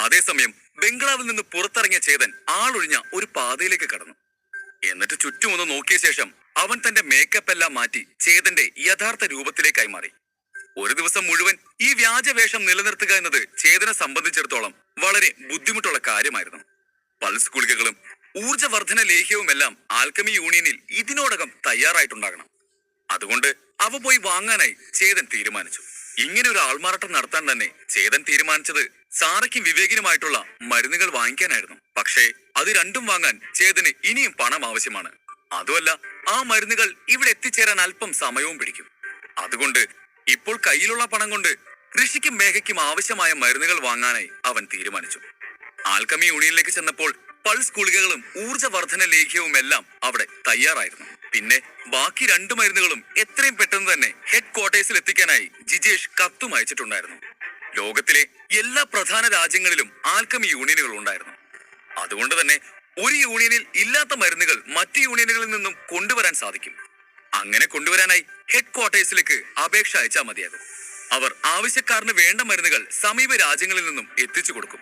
Speaker 2: അതേസമയം ബംഗ്ലാവിൽ നിന്ന് പുറത്തിറങ്ങിയ ചേതൻ ആളൊഴിഞ്ഞ ഒരു പാതയിലേക്ക് കടന്നു. എന്നിട്ട് ചുറ്റുമൊന്ന് നോക്കിയ ശേഷം അവൻ തന്റെ മേക്കപ്പ് എല്ലാം മാറ്റി ചേതന്റെ യഥാർത്ഥ രൂപത്തിലേക്കായി മാറി. ഒരു ദിവസം മുഴുവൻ ഈ വ്യാജവേഷം നിലനിർത്തുക എന്നത് ചേതനെ സംബന്ധിച്ചിടത്തോളം വളരെ ബുദ്ധിമുട്ടുള്ള കാര്യമായിരുന്നു. പൾസ് ഗുളികകളും ഊർജ്ജവർദ്ധന ലേഹ്യവുമെല്ലാം ആൽക്കമി യൂണിയനിൽ ഇതിനോടകം തയ്യാറായിട്ടുണ്ടാകണം. അതുകൊണ്ട് അവ പോയി വാങ്ങാനായി ചേതൻ തീരുമാനിച്ചു. ഇങ്ങനെ ഒരു ആൾമാറാട്ടം നടത്താൻ തന്നെ ചേതൻ തീരുമാനിച്ചത് സാറയ്ക്കും വിവേകിനുമായിട്ടുള്ള മരുന്നുകൾ വാങ്ങിക്കാനായിരുന്നു. പക്ഷേ അത് രണ്ടും വാങ്ങാൻ ചേതന് ഇനിയും പണം ആവശ്യമാണ്. അതുമല്ല, ആ മരുന്നുകൾ ഇവിടെ എത്തിച്ചേരാൻ അല്പം സമയവും പിടിക്കും. അതുകൊണ്ട് ഇപ്പോൾ കയ്യിലുള്ള പണം കൊണ്ട് ഋഷിക്കും മേഘയ്ക്കും ആവശ്യമായ മരുന്നുകൾ വാങ്ങാനായി അവൻ തീരുമാനിച്ചു. ആൽക്കമി യൂണിയനിലേക്ക് ചെന്നപ്പോൾ പൾസ് ഗുളികകളും ഊർജ്ജവർദ്ധന ലേഖ്യവും എല്ലാം അവിടെ തയ്യാറായിരുന്നു. പിന്നെ ബാക്കി 2 മരുന്നുകളും എത്രയും പെട്ടെന്ന് തന്നെ ഹെഡ് ക്വാർട്ടേഴ്സിൽ എത്തിക്കാനായി ജിജേഷ് കത്തും അയച്ചിട്ടുണ്ടായിരുന്നു. ലോകത്തിലെ എല്ലാ പ്രധാന രാജ്യങ്ങളിലും ആൽക്കമി യൂണിയനുകൾ ഉണ്ടായിരുന്നു. അതുകൊണ്ട് തന്നെ ഒരു യൂണിയനിൽ ഇല്ലാത്ത മരുന്നുകൾ മറ്റു യൂണിയനുകളിൽ നിന്നും കൊണ്ടുവരാൻ സാധിക്കും. അങ്ങനെ കൊണ്ടുവരാനായി ഹെഡ് ക്വാർട്ടേഴ്സിലേക്ക് അപേക്ഷ അയച്ചാൽ മതിയാകും. അവർ ആവശ്യക്കാരന് വേണ്ട മരുന്നുകൾ സമീപ രാജ്യങ്ങളിൽ നിന്നും എത്തിച്ചു കൊടുക്കും.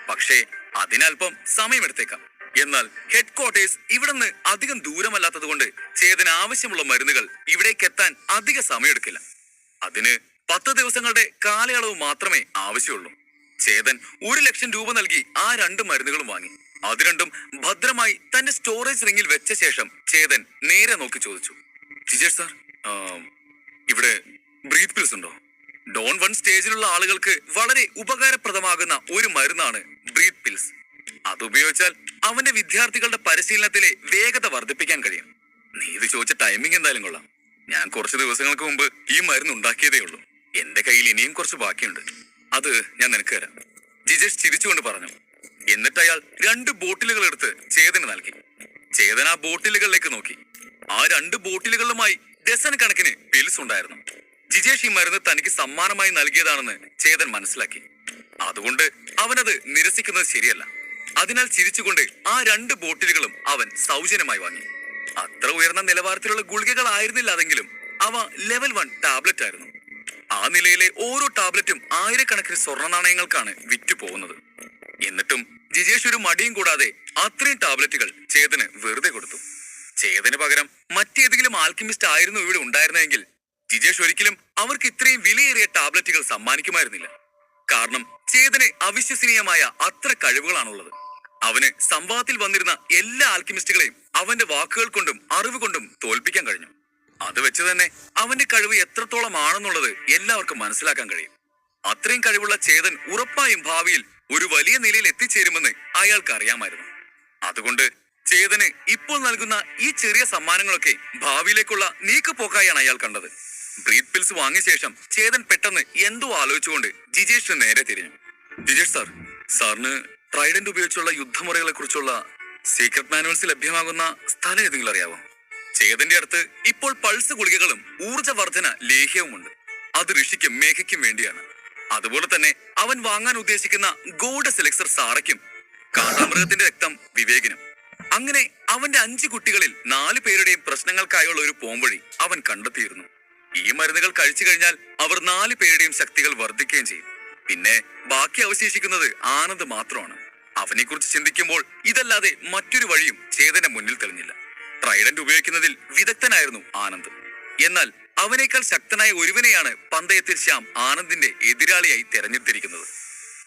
Speaker 2: പക്ഷേ അതിനൽപ്പം സമയമെടുത്തേക്കാം. എന്നാൽ ഹെഡ് ക്വാർട്ടേഴ്സ് ഇവിടുന്ന് അധികം ദൂരമല്ലാത്തത് കൊണ്ട് ചേതന് ആവശ്യമുള്ള മരുന്നുകൾ ഇവിടേക്ക് എത്താൻ അധിക സമയമെടുക്കില്ല. അതിന് 10 ദിവസങ്ങളുടെ കാലയളവ് മാത്രമേ ആവശ്യമുള്ളൂ. ചേതൻ 1 ലക്ഷം രൂപ നൽകി ആ 2 മരുന്നുകളും വാങ്ങി. അത് രണ്ടും ഭദ്രമായി തന്റെ സ്റ്റോറേജ് റിംഗിൽ വെച്ച ശേഷം ചേതൻ നേരെ നോക്കി ചോദിച്ചു, ജിജേഷ് സാർ, ഇവിടെ ബ്രീത്ത് പിൽസ് ഉണ്ടോ? ഡോൺ 1 സ്റ്റേജിലുള്ള ആളുകൾക്ക് വളരെ ഉപകാരപ്രദമാകുന്ന ഒരു മരുന്നാണ് ബ്രീത്ത് പിൽസ്. അതുപയോഗിച്ചാൽ അവന്റെ വിദ്യാർത്ഥികളുടെ പരിശീലനത്തിലെ വേഗത വർദ്ധിപ്പിക്കാൻ കഴിയും. നീ ഇത് ചോദിച്ച ടൈമിംഗ് എന്തായാലും കൊള്ളാം. ഞാൻ കുറച്ച് ദിവസങ്ങൾക്ക് മുമ്പ് ഈ മരുന്ന് ഉണ്ടാക്കിയതേ ഉള്ളൂ. എന്റെ കയ്യിൽ ഇനിയും കുറച്ച് ബാക്കിയുണ്ട്. അത് ഞാൻ നിനക്ക് തരാം, ജിജേഷ് ചിരിച്ചുകൊണ്ട് പറഞ്ഞു. എന്നിട്ട് അയാൾ 2 ബോട്ടിലുകൾ എടുത്ത് ചേതന് നൽകി. ചേതൻ ആ ബോട്ടിലുകളിലേക്ക് നോക്കി. ആ 2 ബോട്ടിലുകളിലുമായി ഡസൻ കണക്കിന് പിൽസ് ഉണ്ടായിരുന്നു. ജിജേഷ് ഈ മരുന്ന് തനിക്ക് സമ്മാനമായി നൽകിയതാണെന്ന് ചേതൻ മനസ്സിലാക്കി. അതുകൊണ്ട് അവനത് നിരസിക്കുന്നത് ശരിയല്ല. അതിനാൽ ചിരിച്ചുകൊണ്ട് ആ 2 ബോട്ടിലുകളും അവൻ സൗജന്യമായി വാങ്ങി. അത്ര ഉയർന്ന നിലവാരത്തിലുള്ള ഗുളികകളായിരുന്നില്ല അതെങ്കിലും അവ ലെവൽ 1 ടാബ്ലറ്റ് ആയിരുന്നു. ആ നിലയിലെ ഓരോ ടാബ്ലറ്റും 1000കണക്കിന് സ്വർണ്ണ നാണയങ്ങൾക്കാണ് വിറ്റു പോകുന്നത്. എന്നിട്ടും ജിജേഷ് ഒരു മടിയും കൂടാതെ അത്രയും ടാബ്ലറ്റുകൾ ചേതന് വെറുതെ കൊടുത്തു. ചേതന് പകരം മറ്റേതെങ്കിലും ആൽക്കിമിസ്റ്റ് ആയിരുന്നു ഇവിടെ ഉണ്ടായിരുന്നെങ്കിൽ ജിജേഷ് ഒരിക്കലും അവർക്ക് ഇത്രയും വിലയേറിയ ടാബ്ലറ്റുകൾ സമ്മാനിക്കുമായിരുന്നില്ല. കാരണം ചേതന് അവിശ്വസനീയമായ അത്ര കഴിവുകളാണുള്ളത്. അവന് സംവാദത്തിൽ വന്നിരുന്ന എല്ലാ ആൽക്കിമിസ്റ്റുകളെയും അവന്റെ വാക്കുകൾ കൊണ്ടും അറിവ് കൊണ്ടും തോൽപ്പിക്കാൻ കഴിഞ്ഞു. അത് വെച്ച് തന്നെ അവന്റെ കഴിവ് എത്രത്തോളം ആണെന്നുള്ളത് എല്ലാവർക്കും മനസ്സിലാക്കാൻ കഴിയും. അത്രയും കഴിവുള്ള ചേതൻ ഉറപ്പായും ഭാവിയിൽ ഒരു വലിയ നിലയിൽ എത്തിച്ചേരുമെന്ന് അയാൾക്ക് അറിയാമായിരുന്നു. അതുകൊണ്ട് ചേതന് ഇപ്പോൾ നൽകുന്ന ഈ ചെറിയ സമ്മാനങ്ങളൊക്കെ ഭാവിയിലേക്കുള്ള നീക്കുപോക്കായാണ് അയാൾ കണ്ടത്. ബ്രീത്ത് പിൽസ് വാങ്ങിയ ശേഷം ചേതൻ പെട്ടെന്ന് എന്തോ ആലോചിച്ചുകൊണ്ട് ജിജേഷിന് നേരെ തിരിഞ്ഞു. ജിജേഷ് സാർ, സാറിന് ട്രൈഡന്റ് ഉപയോഗിച്ചുള്ള യുദ്ധമുറകളെ കുറിച്ചുള്ള സീക്രട്ട് മാനുവൽസ് ലഭ്യമാകുന്ന സ്ഥലം ഏതെങ്കിലും അറിയാവോ? ചേതന്റെ അടുത്ത് ഇപ്പോൾ പൾസ് ഗുളികകളും ഊർജ്ജവർദ്ധന ലേഹ്യവുമുണ്ട്. അത് ഋഷിക്കും മേഘയ്ക്കും വേണ്ടിയാണ്. അതുപോലെ തന്നെ അവൻ വാങ്ങാൻ ഉദ്ദേശിക്കുന്ന ഗോൾഡ് സെലക്സർ സാറയ്ക്കും, കാണ്ടാമൃഗത്തിന്റെ രക്തം വിവേകിനും. അങ്ങനെ അവന്റെ 5 കുട്ടികളിൽ 4 പേരുടെയും പ്രശ്നങ്ങൾക്കായുള്ള ഒരു പോംവഴി അവൻ കണ്ടെത്തിയിരുന്നു. ഈ മരുന്നുകൾ കഴിച്ചു കഴിഞ്ഞാൽ അവർ 4 പേരുടെയും ശക്തികൾ വർദ്ധിക്കുകയും ചെയ്യും. പിന്നെ ബാക്കി അവശേഷിക്കുന്നത് ആനന്ദ് മാത്രമാണ്. അവനെ കുറിച്ച് ചിന്തിക്കുമ്പോൾ ഇതല്ലാതെ മറ്റൊരു വഴിയും ചേതന്റെ മുന്നിൽ തെളിഞ്ഞില്ല. ട്രൈഡന്റ് ഉപയോഗിക്കുന്നതിൽ വിദഗ്ധനായിരുന്നു ആനന്ദ്. എന്നാൽ അവനേക്കാൾ ശക്തനായ ഒരുവനെയാണ് പന്തയത്തിൽ ശ്യാം ആനന്ദിന്റെ എതിരാളിയായി തെരഞ്ഞെടുത്തിരിക്കുന്നത്.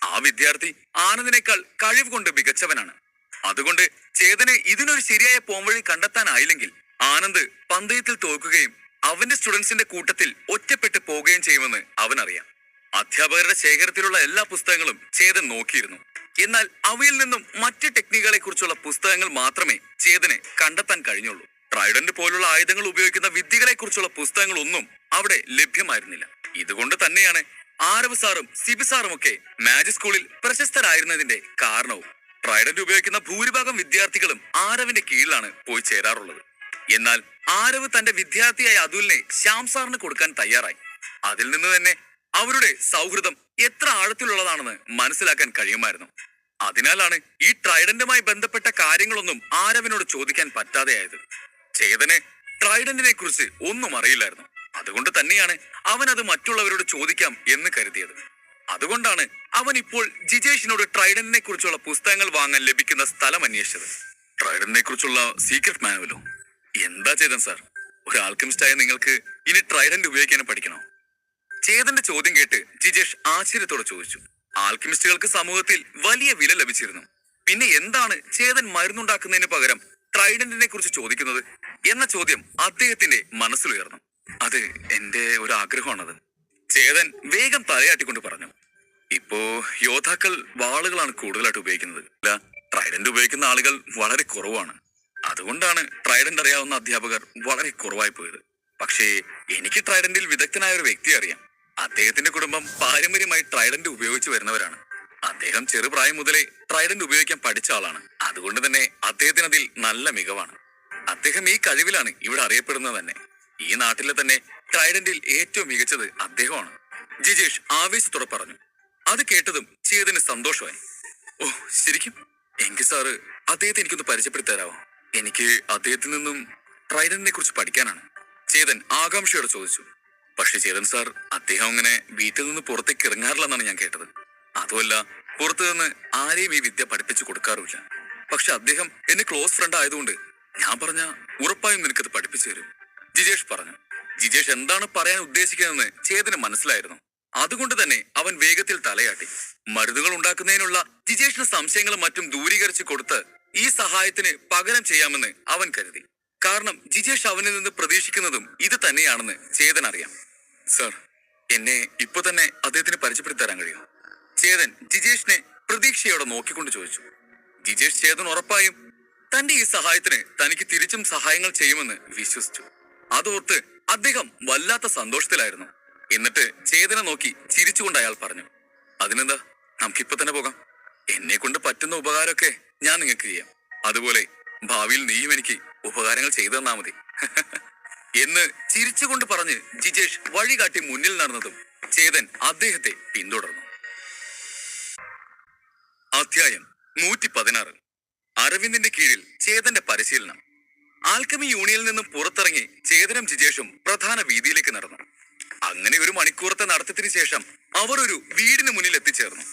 Speaker 2: ആ വിദ്യാർത്ഥി ആനന്ദിനേക്കാൾ കഴിവ് കൊണ്ട് മികച്ചവനാണ്. അതുകൊണ്ട് ചേതന് ഇതിനൊരു ശരിയായ പോംവഴി കണ്ടെത്താനായില്ലെങ്കിൽ ആനന്ദ് പന്തയത്തിൽ തോൽക്കുകയും അവന്റെ സ്റ്റുഡൻസിന്റെ കൂട്ടത്തിൽ ഒറ്റപ്പെട്ടു പോവുകയും ചെയ്യുമെന്ന് അവനറിയാം. അധ്യാപകരുടെ ശേഖരത്തിലുള്ള എല്ലാ പുസ്തകങ്ങളും ചേതൻ നോക്കിയിരുന്നു. എന്നാൽ അവയിൽ നിന്നും മറ്റ് ടെക്നിക്കുകളെ കുറിച്ചുള്ള പുസ്തകങ്ങൾ മാത്രമേ ചേതന് കണ്ടെത്താൻ കഴിഞ്ഞുള്ളൂ. ട്രൈഡന്റ് പോലുള്ള ആയുധങ്ങൾ ഉപയോഗിക്കുന്ന വിദ്യകളെ കുറിച്ചുള്ള പുസ്തകങ്ങളൊന്നും അവിടെ ലഭ്യമായിരുന്നില്ല. ഇതുകൊണ്ട് തന്നെയാണ് ആരവ് സാറും സിബി സാറും ഒക്കെ മാജിക് സ്കൂളിൽ പ്രശസ്തരായിരുന്നതിന്റെ കാരണവും. ട്രൈഡന്റ് ഉപയോഗിക്കുന്ന ഭൂരിഭാഗം വിദ്യാർത്ഥികളും ആരവിന്റെ കീഴിലാണ് പോയി ചേരാറുള്ളത്. എന്നാൽ ആരവ് തന്റെ വിദ്യാർത്ഥിയായ അതുലിനെ ശ്യാം സാറിന് കൊടുക്കാൻ തയ്യാറായി. അതിൽ നിന്ന് തന്നെ അവരുടെ സൗഹൃദം എത്ര ആഴത്തിലുള്ളതാണെന്ന് മനസ്സിലാക്കാൻ കഴിയുമായിരുന്നു. അതിനാലാണ് ഈ ട്രൈഡന്റുമായി ബന്ധപ്പെട്ട കാര്യങ്ങളൊന്നും ആരവിനോട് ചോദിക്കാൻ പറ്റാതെയായത്. ചേതന് ട്രൈഡന്റിനെ കുറിച്ച് ഒന്നും അറിയില്ലായിരുന്നു. അതുകൊണ്ട് തന്നെയാണ് അവൻ അത് മറ്റുള്ളവരോട് ചോദിക്കാം എന്ന് കരുതിയത്. അതുകൊണ്ടാണ് അവൻ ഇപ്പോൾ ജിജേഷിനോട് ട്രൈഡന്റിനെ കുറിച്ചുള്ള പുസ്തകങ്ങൾ വാങ്ങാൻ ലഭിക്കുന്ന സ്ഥലം അന്വേഷിച്ചത്. ട്രൈഡന്റിനെ കുറിച്ചുള്ള സീക്രട്ട് മാനുവലോ? എന്താ ചേതൻ സാർ, ഒരു ആൽക്കമിസ്റ്റായ നിങ്ങൾക്ക് ഇനി ട്രൈഡന്റ് ഉപയോഗിക്കാൻ പഠിക്കണോ? ചേതന്റെ ചോദ്യം കേട്ട് ജിജേഷ് ആശ്ചര്യത്തോടെ ചോദിച്ചു. ആൽക്കമിസ്റ്റുകൾക്ക് സമൂഹത്തിൽ വലിയ വില ലഭിച്ചിരുന്നു. പിന്നെ എന്താണ് ചേതൻ മരുന്നുണ്ടാക്കുന്നതിന് പകരം ട്രൈഡന്റിനെ കുറിച്ച് ചോദിക്കുന്നത് എന്ന ചോദ്യം അദ്ദേഹത്തിന്റെ മനസ്സിലുയർന്നു. അത് എന്റെ ഒരു ആഗ്രഹമാണത്. ചേതൻ വേഗം തലയാട്ടിക്കൊണ്ട് പറഞ്ഞു. ഇപ്പോ യോദ്ധാക്കൾ വാളുകളാണ് കൂടുതലായിട്ട് ഉപയോഗിക്കുന്നത്. ട്രൈഡന്റ് ഉപയോഗിക്കുന്ന ആളുകൾ വളരെ കുറവാണ്. അതുകൊണ്ടാണ് ട്രൈഡന്റ് അറിയാവുന്ന അധ്യാപകർ വളരെ കുറവായി പോയത്. പക്ഷേ എനിക്ക് ട്രൈഡന്റിൽ വിദഗ്ധനായ ഒരു വ്യക്തിയെ അറിയാം. അദ്ദേഹത്തിന്റെ കുടുംബം പാരമ്പര്യമായി ട്രൈഡന്റ് ഉപയോഗിച്ചു വരുന്നവരാണ്. അദ്ദേഹം ചെറുപ്രായം മുതലേ ട്രൈഡന്റ് ഉപയോഗിക്കാൻ പഠിച്ച ആളാണ്. അതുകൊണ്ട് തന്നെ അദ്ദേഹത്തിന് അതിൽ നല്ല മികവാണ്. അദ്ദേഹം ഈ കഴിവിലാണ് ഇവിടെ അറിയപ്പെടുന്നത് തന്നെ. ഈ നാട്ടിലെ തന്നെ ട്രൈഡന്റിൽ ഏറ്റവും മികച്ചത് അദ്ദേഹമാണ്. ജിജേഷ് ആവേശത്തോടെ പറഞ്ഞു. അത് കേട്ടതും ചേതന് സന്തോഷമായി. ഓ ശരിക്കും? എങ്കിൽ സാറ് അദ്ദേഹത്തെ എനിക്കൊന്ന് പരിചയപ്പെടുത്തി തരാമോ? എനിക്ക് അദ്ദേഹത്തിൽ നിന്നും ട്രൈഡന്റിനെ കുറിച്ച് പഠിക്കാനാണ്. ചേതൻ ആകാംക്ഷയോടെ ചോദിച്ചു. പക്ഷെ ചേതൻ സാർ, അദ്ദേഹം അങ്ങനെ വീട്ടിൽ നിന്ന് പുറത്തേക്ക് ഇറങ്ങാറില്ലെന്നാണ് ഞാൻ കേട്ടത്. അതുമല്ല, പുറത്തു നിന്ന് ആരെയും ഈ വിദ്യ പഠിപ്പിച്ചു കൊടുക്കാറുമില്ല. പക്ഷെ അദ്ദേഹം എന്റെ ക്ലോസ് ഫ്രണ്ട് ആയതുകൊണ്ട് ഞാൻ പറഞ്ഞ ഉറപ്പായും നിനക്കത് പഠിപ്പിച്ചു തരും, ജിജേഷ് പറഞ്ഞു. ജിജേഷ് എന്താണ് പറയാൻ ഉദ്ദേശിക്കുന്നതെന്ന് ചേതന് മനസ്സിലായിരുന്നു. അതുകൊണ്ട് തന്നെ അവൻ വേഗത്തിൽ തലയാട്ടി. മരുന്നുകൾ ഉണ്ടാക്കുന്നതിനുള്ള ജിജേഷിന്റെ സംശയങ്ങളും മറ്റും ദൂരീകരിച്ചു കൊടുത്ത് ഈ സഹായത്തിന് പകരം ചെയ്യാമെന്ന് അവൻ കരുതി. കാരണം ജിജേഷ് അവനിൽ നിന്ന് പ്രതീക്ഷിക്കുന്നതും ഇത് തന്നെയാണെന്ന് ചേതൻ അറിയാം. സർ, എന്നെ ഇപ്പൊ തന്നെ അദ്ദേഹത്തിന് പരിചയപ്പെടുത്തി തരാൻ കഴിയും? ചേതൻ ജിജേഷിനെ പ്രതീക്ഷയോടെ നോക്കിക്കൊണ്ട് ചോദിച്ചു. ജിജേഷ് ചേതൻ ഉറപ്പായും തന്റെ ഈ സഹായത്തിന് തനിക്ക് തിരിച്ചും സഹായങ്ങൾ ചെയ്യുമെന്ന് വിശ്വസിച്ചു. അതോർത്ത് അദ്ദേഹം വല്ലാത്ത സന്തോഷത്തിലായിരുന്നു. എന്നിട്ട് ചേതനെ നോക്കി ചിരിച്ചുകൊണ്ട് അയാൾ പറഞ്ഞു, അതിനെന്താ, നമുക്കിപ്പൊ തന്നെ പോകാം. എന്നെ കൊണ്ട് പറ്റുന്ന ഉപകാരമൊക്കെ ഞാൻ നിങ്ങൾക്ക് ചെയ്യാം. അതുപോലെ ഭാവിയിൽ നീയും എനിക്ക് ഉപകാരങ്ങൾ ചെയ്തു തന്നാ മതി എന്ന് ചിരിച്ചുകൊണ്ട് പറഞ്ഞ് ജിജേഷ് വഴി കാട്ടി മുന്നിൽ നടന്നതും ചേതൻ അദ്ദേഹത്തെ പിന്തുടർന്നു. അധ്യായം 116. അരവിന്ദിന്റെ കീഴിൽ ചേതന്റെ പരിശീലനം. ആൽക്കമി യൂണിയനിൽ നിന്നും പുറത്തിറങ്ങി ചേതനും ജിജേഷും പ്രധാന വീതിയിലേക്ക് നടന്നു. അങ്ങനെ ഒരു മണിക്കൂറത്തെ നടത്തത്തിന് ശേഷം അവർ ഒരു വീടിന് മുന്നിൽ എത്തിച്ചേർന്നു.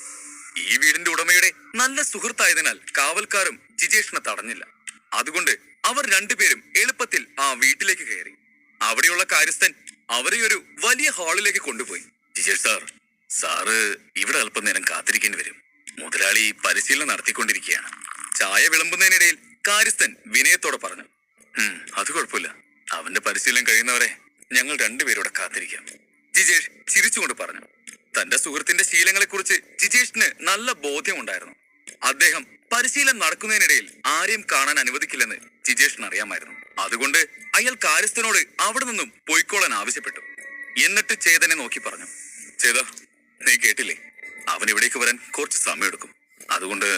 Speaker 2: ഈ വീടിന്റെ ഉടമയുടെ നല്ല സുഹൃത്തായതിനാൽ കാവൽക്കാരും ജിജേഷിനെ തടഞ്ഞില്ല. അതുകൊണ്ട് അവർ രണ്ടുപേരും എളുപ്പത്തിൽ ആ വീട്ടിലേക്ക് കയറി. അവിടെയുള്ള കാര്യസ്ഥൻ അവരെ ഒരു വലിയ ഹാളിലേക്ക് കൊണ്ടുപോയി. ജിജേഷ് സാർ, സാറ് ഇവിടെ അല്പം നേരം കാത്തിരിക്കേണ്ടി വരും. മുതലാളി പരിശീലനം നടത്തിക്കൊണ്ടിരിക്കുകയാണ്. ചായ വിളമ്പുന്നതിനിടയിൽ കാര്യസ്ഥൻ വിനയത്തോടെ പറഞ്ഞു. അത് കുഴപ്പമില്ല, അവന്റെ പരിശീലനം കഴിയുന്നവരെ ഞങ്ങൾ രണ്ടുപേരോടെ കാത്തിരിക്കാം. ജിജേഷ് ചിരിച്ചുകൊണ്ട് പറഞ്ഞു. തന്റെ സുഹൃത്തിന്റെ ശീലങ്ങളെക്കുറിച്ച് ജിജേഷിന് നല്ല ബോധ്യമുണ്ടായിരുന്നു. അദ്ദേഹം പരിശീലനം നടക്കുന്നതിനിടയിൽ ആരെയും കാണാൻ അനുവദിക്കില്ലെന്ന് ജിജേഷിന് അറിയാമായിരുന്നു. അതുകൊണ്ട് അയാൾ കാര്യസ്ഥനോട് അവിടെ നിന്നും പോയിക്കോളാൻ ആവശ്യപ്പെട്ടു. എന്നിട്ട് ചേതനെ നോക്കി പറഞ്ഞു. ചേത, നീ കേട്ടില്ലേ? അവൻ ഇവിടേക്ക് വരാൻ കുറച്ച് സമയമെടുക്കും. അതുകൊണ്ട്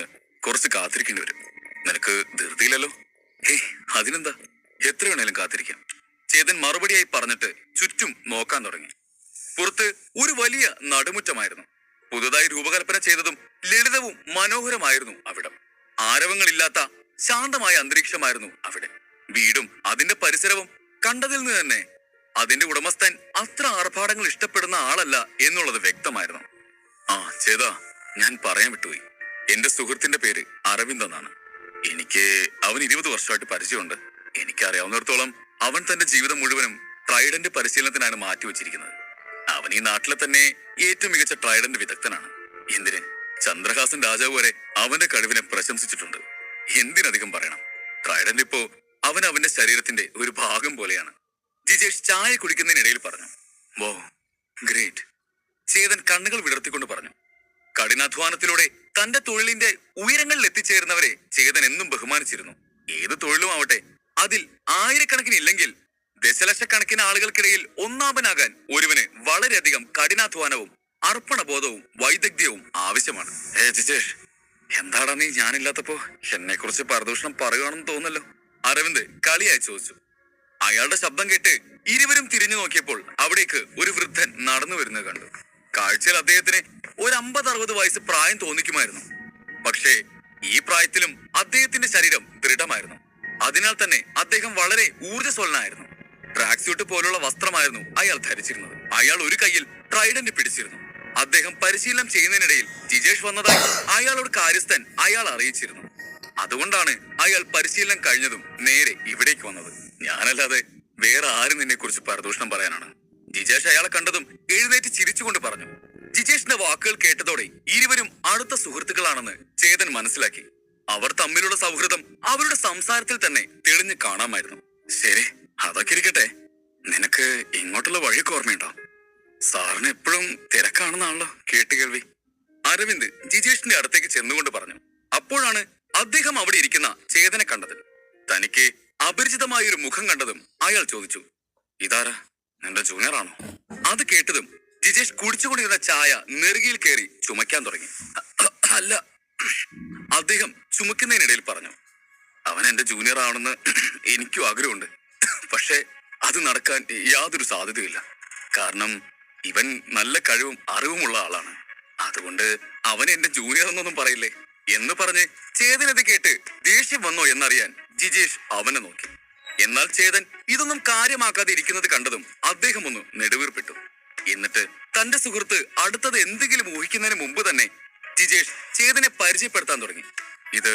Speaker 2: കുറച്ച് കാത്തിരിക്കേണ്ടി വരും. നിനക്ക് ധൃതിയില്ലല്ലോ? അതിനെന്താ, എത്ര വേണേലും കാത്തിരിക്കാം. ചേതൻ മറുപടിയായി പറഞ്ഞിട്ട് ചുറ്റും നോക്കാൻ തുടങ്ങി. പുറത്ത് ഒരു വലിയ നടുമുറ്റമായിരുന്നു. പുതുതായി രൂപകൽപ്പന ചെയ്തതും ലളിതവും മനോഹരമായിരുന്നു അവിടം. ആരവങ്ങളില്ലാത്ത ശാന്തമായ അന്തരീക്ഷമായിരുന്നു അവിടെ. വീടും അതിന്റെ പരിസരവും കണ്ടതിൽ നിന്ന് തന്നെ അതിന്റെ ഉടമസ്ഥൻ അത്ര ആർഭാടങ്ങൾ ഇഷ്ടപ്പെടുന്ന ആളല്ല എന്നുള്ളത് വ്യക്തമായിരുന്നു. ചേതാ, ഞാൻ പറയാൻ വിട്ടുപോയി. എന്റെ സുഹൃത്തിന്റെ പേര് അരവിന്ദ് എന്നാണ്. എനിക്ക് അവൻ 20 വർഷമായിട്ട് പരിചയമുണ്ട്. എനിക്കറിയാവുന്നിടത്തോളം അവൻ തന്റെ ജീവിതം മുഴുവനും ട്രൈഡന്റ് പരിശീലനത്തിനാണ് മാറ്റിവെച്ചിരിക്കുന്നത്. അവൻ ഈ നാട്ടിലെ തന്നെ ഏറ്റവും മികച്ച ട്രൈഡന്റ് വിദഗ്ധനാണ്. എന്തിന്, ചന്ദ്രഹാസൻ രാജാവ് വരെ അവന്റെ കഴിവിനെ പ്രശംസിച്ചിട്ടുണ്ട്. എന്തിനധികം പറയണം, ട്രൈഡന്റ് ഇപ്പോ അവന്റെ ശരീരത്തിന്റെ ഒരു ഭാഗം പോലെയാണ്. ജിജേഷ് ചായ കുടിക്കുന്നതിനിടയിൽ പറഞ്ഞു. വോ, ഗ്രേറ്റ്. ചേതൻ കണ്ണുകൾ വിടർത്തിക്കൊണ്ട് പറഞ്ഞു. കഠിനാധ്വാനത്തിലൂടെ തന്റെ തൊഴിലിന്റെ ഉയരങ്ങളിൽ എത്തിച്ചേരുന്നവരെ ചേതൻ എന്നും ബഹുമാനിച്ചിരുന്നു. ഏത് തൊഴിലും ആവട്ടെ, അതിൽ ആയിരക്കണക്കിന് ഇല്ലെങ്കിൽ ദശലക്ഷക്കണക്കിന് ആളുകൾക്കിടയിൽ ഒന്നാമനാകാൻ ഒരുവന് വളരെയധികം കഠിനാധ്വാനവും അർപ്പണബോധവും വൈദഗ്ധ്യവും ആവശ്യമാണ്. ജിജേഷ്, എന്താടാ നീ ഞാനില്ലാത്തപ്പോ എന്നെ കുറിച്ച് പരദൂഷണം പറയുകയാണെന്ന് തോന്നല്ലോ? അരവിന്ദ് കളിയായി ചോദിച്ചു. അയാളുടെ ശബ്ദം കേട്ട് ഇരുവരും തിരിഞ്ഞു നോക്കിയപ്പോൾ അവിടേക്ക് ഒരു വൃദ്ധൻ നടന്നു വരുന്നത് കണ്ടു. കാഴ്ചയിൽ അദ്ദേഹത്തിന് ഒരു 50-60 വയസ്സ് പ്രായം തോന്നിക്കുമായിരുന്നു. പക്ഷേ ഈ പ്രായത്തിലും അദ്ദേഹത്തിന്റെ ശരീരം ദൃഢമായിരുന്നു. അതിനാൽ തന്നെ അദ്ദേഹം വളരെ ഊർജ്ജസ്വലനായിരുന്നു. ട്രാക്ക് സ്യൂട്ട് പോലുള്ള വസ്ത്രമായിരുന്നു അയാൾ ധരിച്ചിരുന്നത്. അയാൾ ഒരു കയ്യിൽ ട്രൈഡന്റ് പിടിച്ചിരുന്നു. അദ്ദേഹം പരിശീലനം ചെയ്യുന്നതിനിടയിൽ ജിജേഷ് വന്നതായി അയാളോട് കാര്യസ്ഥൻ അയാൾ അറിയിച്ചിരുന്നു. അതുകൊണ്ടാണ് അയാൾ പരിശീലനം കഴിഞ്ഞതും നേരെ ഇവിടേക്ക് വന്നത്. ഞാനല്ലാതെ വേറെ ആരും നിന്നെ കുറിച്ച് പരദൂഷണം പറയാനാണ്? ജിജേഷ് അയാളെ കണ്ടതും എഴുന്നേറ്റ് ചിരിച്ചുകൊണ്ട് പറഞ്ഞു. ജിജേഷിന്റെ വാക്കുകൾ കേട്ടതോടെ ഇരുവരും അടുത്ത സുഹൃത്തുക്കളാണെന്ന് ചേതൻ മനസ്സിലാക്കി. അവർ തമ്മിലുള്ള സൗഹൃദം അവരുടെ സംസാരത്തിൽ തന്നെ തെളിഞ്ഞു കാണാമായിരുന്നു. ശരി, അതൊക്കെ ഇരിക്കട്ടെ. നിനക്ക് ഇങ്ങോട്ടുള്ള വഴിയൊക്കെ ഓർമ്മയുണ്ടോ? സാറിന് എപ്പോഴും തിരക്കാണെന്നാണല്ലോ കേട്ടുകേൾവി. അരവിന്ദ് ജിജേഷിന്റെ അടുത്തേക്ക് ചെന്നുകൊണ്ട് പറഞ്ഞു. അപ്പോഴാണ് അദ്ദേഹം അവിടെ ഇരിക്കുന്ന ചേതനെ കണ്ടത്. തനിക്ക് അപരിചിതമായ ഒരു മുഖം കണ്ടതും അയാൾ ചോദിച്ചു, ഇതാരാ, നിന്റെ ജൂനിയർ ആണോ? അത് കേട്ടതും ജിജേഷ് കുടിച്ചുകൊണ്ടിരുന്ന ചായ നെറുകയിൽ കയറി ചുമക്കാൻ തുടങ്ങി. അല്ല, അദ്ദേഹം ചുമക്കുന്നതിനിടയിൽ പറഞ്ഞു. അവൻ എന്റെ ജൂനിയർ ആണെന്ന് എനിക്കും ആഗ്രഹമുണ്ട്. പക്ഷെ അത് നടക്കാൻ യാതൊരു സാധ്യതയില്ല. കാരണം ഇവൻ നല്ല കഴിവും അറിവുമുള്ള ആളാണ്. അതുകൊണ്ട് അവൻ എന്റെ ജൂനിയർ എന്നൊന്നും പറയില്ലേ എന്ന് പറഞ്ഞ് ചേതനത് കേട്ട് ദേഷ്യം വന്നോ എന്നറിയാൻ ജിജേഷ് അവനെ നോക്കി. എന്നാൽ ചേതൻ ഇതൊന്നും കാര്യമാക്കാതെ ഇരിക്കുന്നത് കണ്ടതും അദ്ദേഹം ഒന്ന് നെടുവീർപ്പിട്ടു. എന്നിട്ട് തന്റെ സുഹൃത്ത് അടുത്തത് എന്തെങ്കിലും ഊഹിക്കുന്നതിന് മുമ്പ് തന്നെ ജിജേഷ് ചേതനെ പരിചയപ്പെടുത്താൻ തുടങ്ങി. ഇത്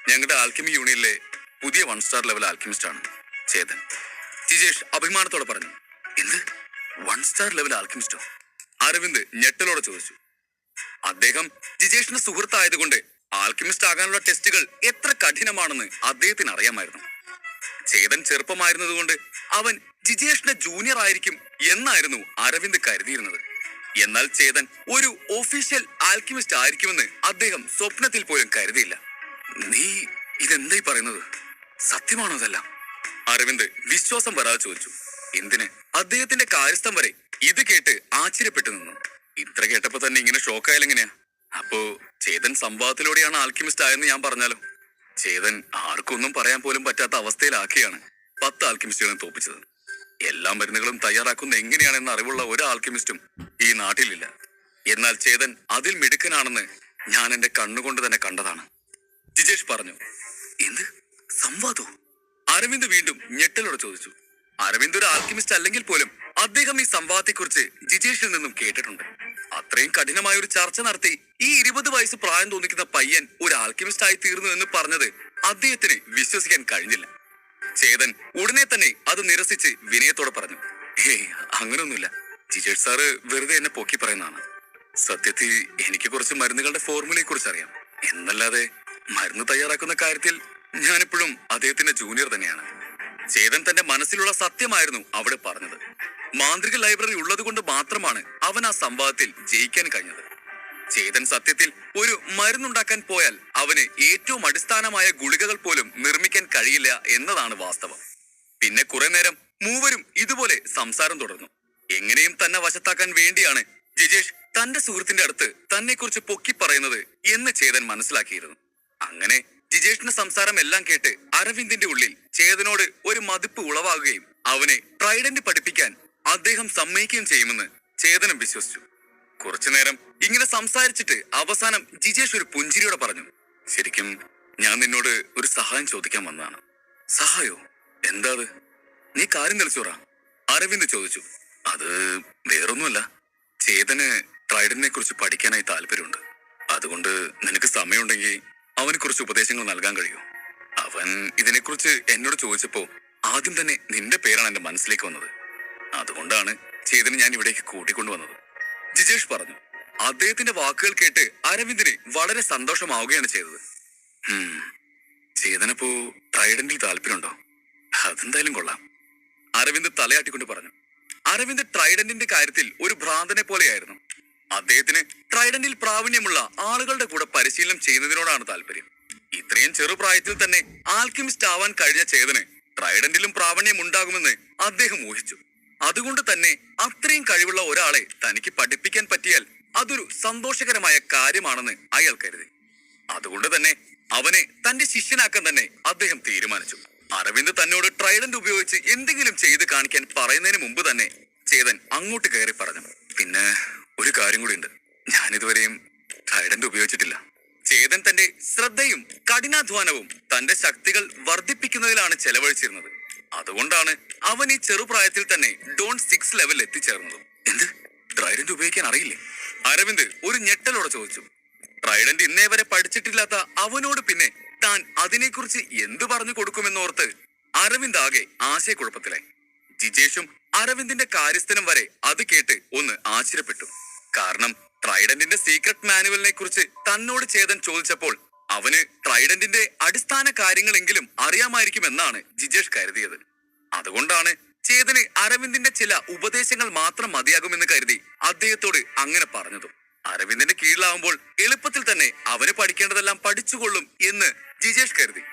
Speaker 2: ഞങ്ങളുടെ ആൽക്കെമി യൂണിയനിലെ പുതിയ 1 സ്റ്റാർ ലെവൽ ആൽക്കെമിസ്റ്റ് ആണ് ചേതൻ. ജിജേഷ് അഭിമാനത്തോടെ പറഞ്ഞു. എന്ത്, 1 സ്റ്റാർ ലെവൽ ആൽക്കെമിസ്റ്റോ? അരവിന്ദ് ഞെട്ടലോടെ ചോദിച്ചു. അദ്ദേഹം ജിജേഷിന്റെ സുഹൃത്തായതുകൊണ്ട് ആൽക്കെമിസ്റ്റ് ആകാനുള്ള ടെസ്റ്റുകൾ എത്ര കഠിനമാണെന്ന് അദ്ദേഹത്തിന് അറിയാമായിരുന്നു. ചേതൻ ചെറുപ്പമായിരുന്നതുകൊണ്ട് അവൻ ജിജേഷിന്റെ ജൂനിയർ ആയിരിക്കും എന്നായിരുന്നു അരവിന്ദ് കരുതിയിരുന്നത്. എന്നാൽ ചേതൻ ഒരു ഒഫീഷ്യൽ ആൽക്കെമിസ്റ്റ് ആയിരിക്കുമെന്ന് അദ്ദേഹം സ്വപ്നത്തിൽ പോലും കരുതിയില്ല. നീ ഇതെന്തായി പറയുന്നത്? സത്യമാണോ ഇതെല്ലാം? അരവിന്ദ് വിശ്വാസം വരാതെ ചോദിച്ചു. എന്തിന്? അദ്ദേഹത്തിന്റെ കാര്യസ്ഥം വരെ ഇത് കേട്ട് ആശ്ചര്യപ്പെട്ടു നിന്നു. ഇത്ര കേട്ടപ്പോ തന്നെ ഇങ്ങനെ ഷോക്കായാലെങ്ങനെയാ? അപ്പോ ചേതൻ സംഭവത്തിലൂടെയാണ് ആൽക്കെമിസ്റ്റ് ആയെന്ന് ഞാൻ പറഞ്ഞാലോ? ചേതൻ ആർക്കൊന്നും പറയാൻ പോലും പറ്റാത്ത അവസ്ഥയിലാക്കിയാണ് 10 ആൽക്കെമിസ്റ്റുകളെ തോപ്പിച്ചത്. എല്ലാ മരുന്നുകളും തയ്യാറാക്കുന്ന എങ്ങനെയാണെന്ന് അറിവുള്ള ഒരു ആൽക്കെമിസ്റ്റും ഈ നാട്ടിലില്ല. എന്നാൽ ചേതൻ അതിൽ മിടുക്കനാണെന്ന് ഞാൻ എന്റെ കണ്ണുകൊണ്ട് തന്നെ കണ്ടതാണ്. ജിജേഷ് പറഞ്ഞു. എന്ത് സംവാദോ? അരവിന്ദ് വീണ്ടും ഞെട്ടലോടെ ചോദിച്ചു. അരവിന്ദ് ഒരു ആൽക്കെമിസ്റ്റ് അല്ലെങ്കിൽ പോലും അദ്ദേഹം ഈ സംവാദത്തെക്കുറിച്ച് ജിജേഷിൽ നിന്നും കേട്ടിട്ടുണ്ട്. അത്രയും കഠിനമായ ഒരു ചർച്ച നടത്തി ഈ 20 വയസ്സ് പ്രായം തോന്നിക്കുന്ന പയ്യൻ ഒരു ആൽക്കെമിസ്റ്റ് ആയി തീർന്നു എന്ന് പറഞ്ഞത് അദ്ദേഹത്തിന് വിശ്വസിക്കാൻ കഴിഞ്ഞില്ല. ചേതൻ ഉടനെ തന്നെ അത് നിരസിച്ച് വിനയത്തോടെ പറഞ്ഞു. ഹേയ്, അങ്ങനൊന്നുമില്ല. ജിജേഷ് സാറ് വെറുതെ എന്നെ പൊക്കി പറയുന്നതാണ്. സത്യത്തിൽ എനിക്ക് കുറച്ച് മരുന്നുകളുടെ ഫോർമുലയെ കുറിച്ച് അറിയാം. എന്നല്ലാതെ മരുന്ന് തയ്യാറാക്കുന്ന കാര്യത്തിൽ ഞാനിപ്പോഴും അദ്ദേഹത്തിന്റെ ജൂനിയർ തന്നെയാണ്. ചേതൻ തന്റെ മനസ്സിലുള്ള സത്യമായിരുന്നു അവിടെ പറഞ്ഞത്. മാന്ത്രിക ലൈബ്രറി ഉള്ളത് കൊണ്ട് മാത്രമാണ് അവൻ ആ സംവാദത്തിൽ ജയിക്കാൻ കഴിഞ്ഞത്. ചേതൻ സത്യത്തിൽ ഒരു മരുന്നുണ്ടാക്കാൻ പോയാൽ അവന് ഏറ്റവും അടിസ്ഥാനമായ ഗുളികകൾ പോലും നിർമ്മിക്കാൻ കഴിയില്ല എന്നതാണ് വാസ്തവം. പിന്നെ കുറെ നേരം മൂവരും ഇതുപോലെ സംസാരം തുടർന്നു. എങ്ങനെയും തന്നെ വശത്താക്കാൻ വേണ്ടിയാണ് ജിജേഷ് തന്റെ സുഹൃത്തിന്റെ അടുത്ത് തന്നെ കുറിച്ച് പൊക്കി പറയുന്നത് എന്ന് ചേതൻ മനസ്സിലാക്കിയിരുന്നു. അങ്ങനെ ജിജേഷിന്റെ സംസാരം എല്ലാം കേട്ട് അരവിന്ദിന്റെ ഉള്ളിൽ ചേതനോട് ഒരു മതിപ്പ് ഉളവാകുകയും അവനെ ട്രൈഡന്റ് പഠിപ്പിക്കാൻ അദ്ദേഹം സമ്മതിക്കുകയും ചെയ്യുമെന്ന് ചേതനം വിശ്വസിച്ചു. കുറച്ചുനേരം ഇങ്ങനെ സംസാരിച്ചിട്ട് അവസാനം ജിജേഷ് ഒരു പുഞ്ചിരിയോടെ പറഞ്ഞു, ശരിക്കും ഞാൻ നിന്നോട് ഒരു സഹായം ചോദിക്കാൻ വന്നതാണ്. സഹായോ? എന്താ അത്? നീ കാര്യം തെളിച്ചോറ, അരവിന്ദ് ചോദിച്ചു. അത് വേറൊന്നുമല്ല, ചേതന് ട്രൈഡന്റിനെ കുറിച്ച് പഠിക്കാനായി താല്പര്യമുണ്ട്. അതുകൊണ്ട് നിനക്ക് സമയമുണ്ടെങ്കിൽ അവനെ കുറിച്ച് ഉപദേശങ്ങൾ നൽകാൻ കഴിയും. അവൻ ഇതിനെക്കുറിച്ച് എന്നോട് ചോദിച്ചപ്പോ ആദ്യം തന്നെ നിന്റെ പേരാണ് എന്റെ മനസ്സിലേക്ക് വന്നത്. അതുകൊണ്ടാണ് ചേതന് ഞാൻ ഇവിടേക്ക് കൂട്ടിക്കൊണ്ടുവന്നത്, ജിജേഷ് പറഞ്ഞു. അദ്ദേഹത്തിന്റെ വാക്കുകൾ കേട്ട് അരവിന്ദിന് വളരെ സന്തോഷമാവുകയാണ് ചെയ്തത്. ചേതനപ്പോ ട്രൈഡന്റിൽ താല്പര്യമുണ്ടോ? അതെന്തായാലും കൊള്ളാം, അരവിന്ദ് തലയാട്ടിക്കൊണ്ട് പറഞ്ഞു. അരവിന്ദ് ട്രൈഡന്റിന്റെ കാര്യത്തിൽ ഒരു ഭ്രാന്തനെ പോലെയായിരുന്നു. അദ്ദേഹത്തിന് ട്രൈഡന്റിൽ പ്രാവീണ്യമുള്ള ആളുകളുടെ കൂടെ പരിശീലനം ചെയ്യുന്നതിനോടാണ് താല്പര്യം. ഇത്രയും ചെറുപ്രായത്തിൽ തന്നെ ആൽക്കിമിസ്റ്റ് ആവാൻ കഴിഞ്ഞ ചേതന് ട്രൈഡന്റിലും പ്രാവീണ്യം ഉണ്ടാകുമെന്ന് അദ്ദേഹം ഊഹിച്ചു. അതുകൊണ്ട് തന്നെ അത്രയും കഴിവുള്ള ഒരാളെ തനിക്ക് പഠിപ്പിക്കാൻ പറ്റിയാൽ അതൊരു സന്തോഷകരമായ കാര്യമാണെന്ന് അയാൾ കരുതി. അതുകൊണ്ട് തന്നെ അവനെ തന്റെ ശിഷ്യനാക്കാൻ തന്നെ അദ്ദേഹം തീരുമാനിച്ചു. അരവിന്ദ് തന്നോട് ട്രൈഡന്റ് ഉപയോഗിച്ച് എന്തെങ്കിലും ചെയ്ത് കാണിക്കാൻ പറയുന്നതിന് മുമ്പ് തന്നെ ചേതൻ അങ്ങോട്ട് കയറി പറഞ്ഞു, പിന്നെ ഒരു കാര്യം കൂടി ഉണ്ട്, ഞാനിതുവരെയും ട്രൈഡന്റ് ഉപയോഗിച്ചിട്ടില്ല. ചേതൻ തന്റെ ശ്രദ്ധയും കഠിനാധ്വാനവും തന്റെ ശക്തികൾ വർദ്ധിപ്പിക്കുന്നതിലാണ് ചെലവഴിച്ചിരുന്നത്. അതുകൊണ്ടാണ് അവൻ ഈ ചെറുപ്രായത്തിൽ തന്നെ ഡോൺ 6 ലെവലിൽ എത്തിച്ചേർന്നത്. എന്ത്, ട്രൈഡന്റ് ഉപയോഗിക്കാൻ അറിയില്ലേ? അരവിന്ദ് ഒരു ഞെട്ടലോടെ ചോദിച്ചു. ട്രൈഡന്റ് ഇന്നേ വരെ പഠിച്ചിട്ടില്ലാത്ത അവനോട് പിന്നെ താൻ അതിനെക്കുറിച്ച് എന്തു പറഞ്ഞു കൊടുക്കുമെന്നോർത്ത് അരവിന്ദ് ആകെ ആശയക്കുഴപ്പത്തിലായി. ജിജേഷും അരവിന്ദിന്റെ കാര്യസ്ഥനും വരെ അത് കേട്ട് ഒന്ന് ആശ്ചര്യപ്പെട്ടു. കാരണം ട്രൈഡന്റിന്റെ സീക്രട്ട് മാനുവലിനെ കുറിച്ച് തന്നോട് ചേതൻ ചോദിച്ചപ്പോൾ അവന് ട്രൈഡന്റിന്റെ അടിസ്ഥാന കാര്യങ്ങളെങ്കിലും അറിയാമായിരിക്കുമെന്നാണ് ജിജേഷ് കരുതിയത്. അതുകൊണ്ടാണ് ചേതന് അരവിന്ദിന്റെ ചില ഉപദേശങ്ങൾ മാത്രം മതിയാകുമെന്ന് കരുതി അദ്ദേഹത്തോട് അങ്ങനെ പറഞ്ഞതും. അരവിന്ദിന്റെ കീഴിലാവുമ്പോൾ എളുപ്പത്തിൽ തന്നെ അവന് പഠിക്കേണ്ടതെല്ലാം പഠിച്ചുകൊള്ളും എന്ന് ജിജേഷ് കരുതി.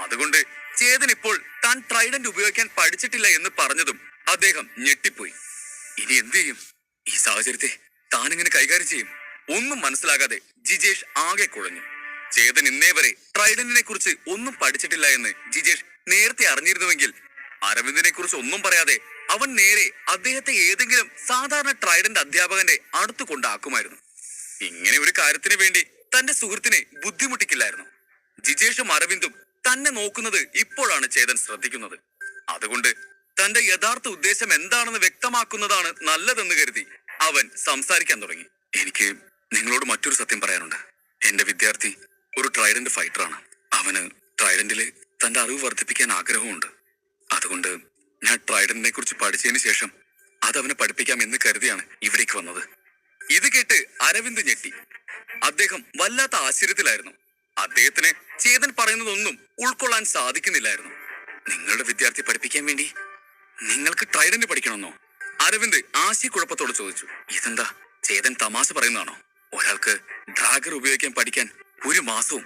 Speaker 2: അതുകൊണ്ട് ചേതൻ ഇപ്പോൾ താൻ ട്രൈഡന്റ് ഉപയോഗിക്കാൻ പഠിച്ചിട്ടില്ല എന്ന് പറഞ്ഞതും അദ്ദേഹം ഞെട്ടിപ്പോയി. ഇനി എന്ത് ചെയ്യും? ഈ സാഹചര്യത്തെ താൻ എങ്ങനെ കൈകാര്യം ചെയ്യും? ഒന്നും മനസ്സിലാകാതെ ജിജേഷ് ആകെ കുഴഞ്ഞു. ചേതൻ ഇന്നേ വരെ ട്രൈഡന്റിനെ കുറിച്ച് ഒന്നും പഠിച്ചിട്ടില്ല എന്ന് ജിജേഷ് നേരത്തെ അറിഞ്ഞിരുന്നുവെങ്കിൽ അരവിന്ദിനെ കുറിച്ച് ഒന്നും പറയാതെ അവൻ നേരെ അദ്ദേഹത്തെ ഏതെങ്കിലും സാധാരണ ട്രൈഡന്റ് അധ്യാപകന്റെ അടുത്ത് കൊണ്ടാക്കുമായിരുന്നു. ഇങ്ങനെ ഒരു കാര്യത്തിന് വേണ്ടി തന്റെ സുഹൃത്തിനെ ബുദ്ധിമുട്ടിക്കില്ലായിരുന്നു. ജിജേഷും അരവിന്ദും തന്നെ നോക്കുന്നത് ഇപ്പോഴാണ് ചേതൻ ശ്രദ്ധിക്കുന്നത്. അതുകൊണ്ട് തന്റെ യഥാർത്ഥ ഉദ്ദേശം എന്താണെന്ന് വ്യക്തമാക്കുന്നതാണ് നല്ലതെന്ന് കരുതി അവൻ സംസാരിക്കാൻ തുടങ്ങി. എനിക്ക് നിങ്ങളോട് മറ്റൊരു സത്യം പറയാനുണ്ട്. എന്റെ വിദ്യാർത്ഥി ഒരു ട്രൈഡന്റ് ഫൈറ്ററാണ്. അവന് ട്രൈഡന്റില് തന്റെ അറിവ് വർദ്ധിപ്പിക്കാൻ ആഗ്രഹമുണ്ട്. അതുകൊണ്ട് ഞാൻ ട്രൈഡന്റിനെ കുറിച്ച് പഠിച്ചതിന് ശേഷം അത് അവനെ പഠിപ്പിക്കാം എന്ന് കരുതിയാണ് ഇവിടേക്ക് വന്നത്. ഇത് കേട്ട് അരവിന്ദ് ഞെട്ടി. അദ്ദേഹം വല്ലാത്ത ആശ്ചര്യത്തിലായിരുന്നു. അദ്ദേഹത്തിന് ചേതൻ പറയുന്നതൊന്നും ഉൾക്കൊള്ളാൻ സാധിക്കുന്നില്ലായിരുന്നു. നിങ്ങളുടെ വിദ്യാർത്ഥി പഠിപ്പിക്കാൻ വേണ്ടി നിങ്ങൾക്ക് ട്രൈഡന്റ് പഠിക്കണമെന്നോ? അരവിന്ദ് ആശയക്കുഴപ്പത്തോട് ചോദിച്ചു. ഇതെന്താ, ചേതൻ തമാശ പറയുന്നതാണോ? ഒരാൾക്ക് ഡ്രാഗർ ഉപയോഗിക്കാൻ പഠിക്കാൻ 1 മാസവും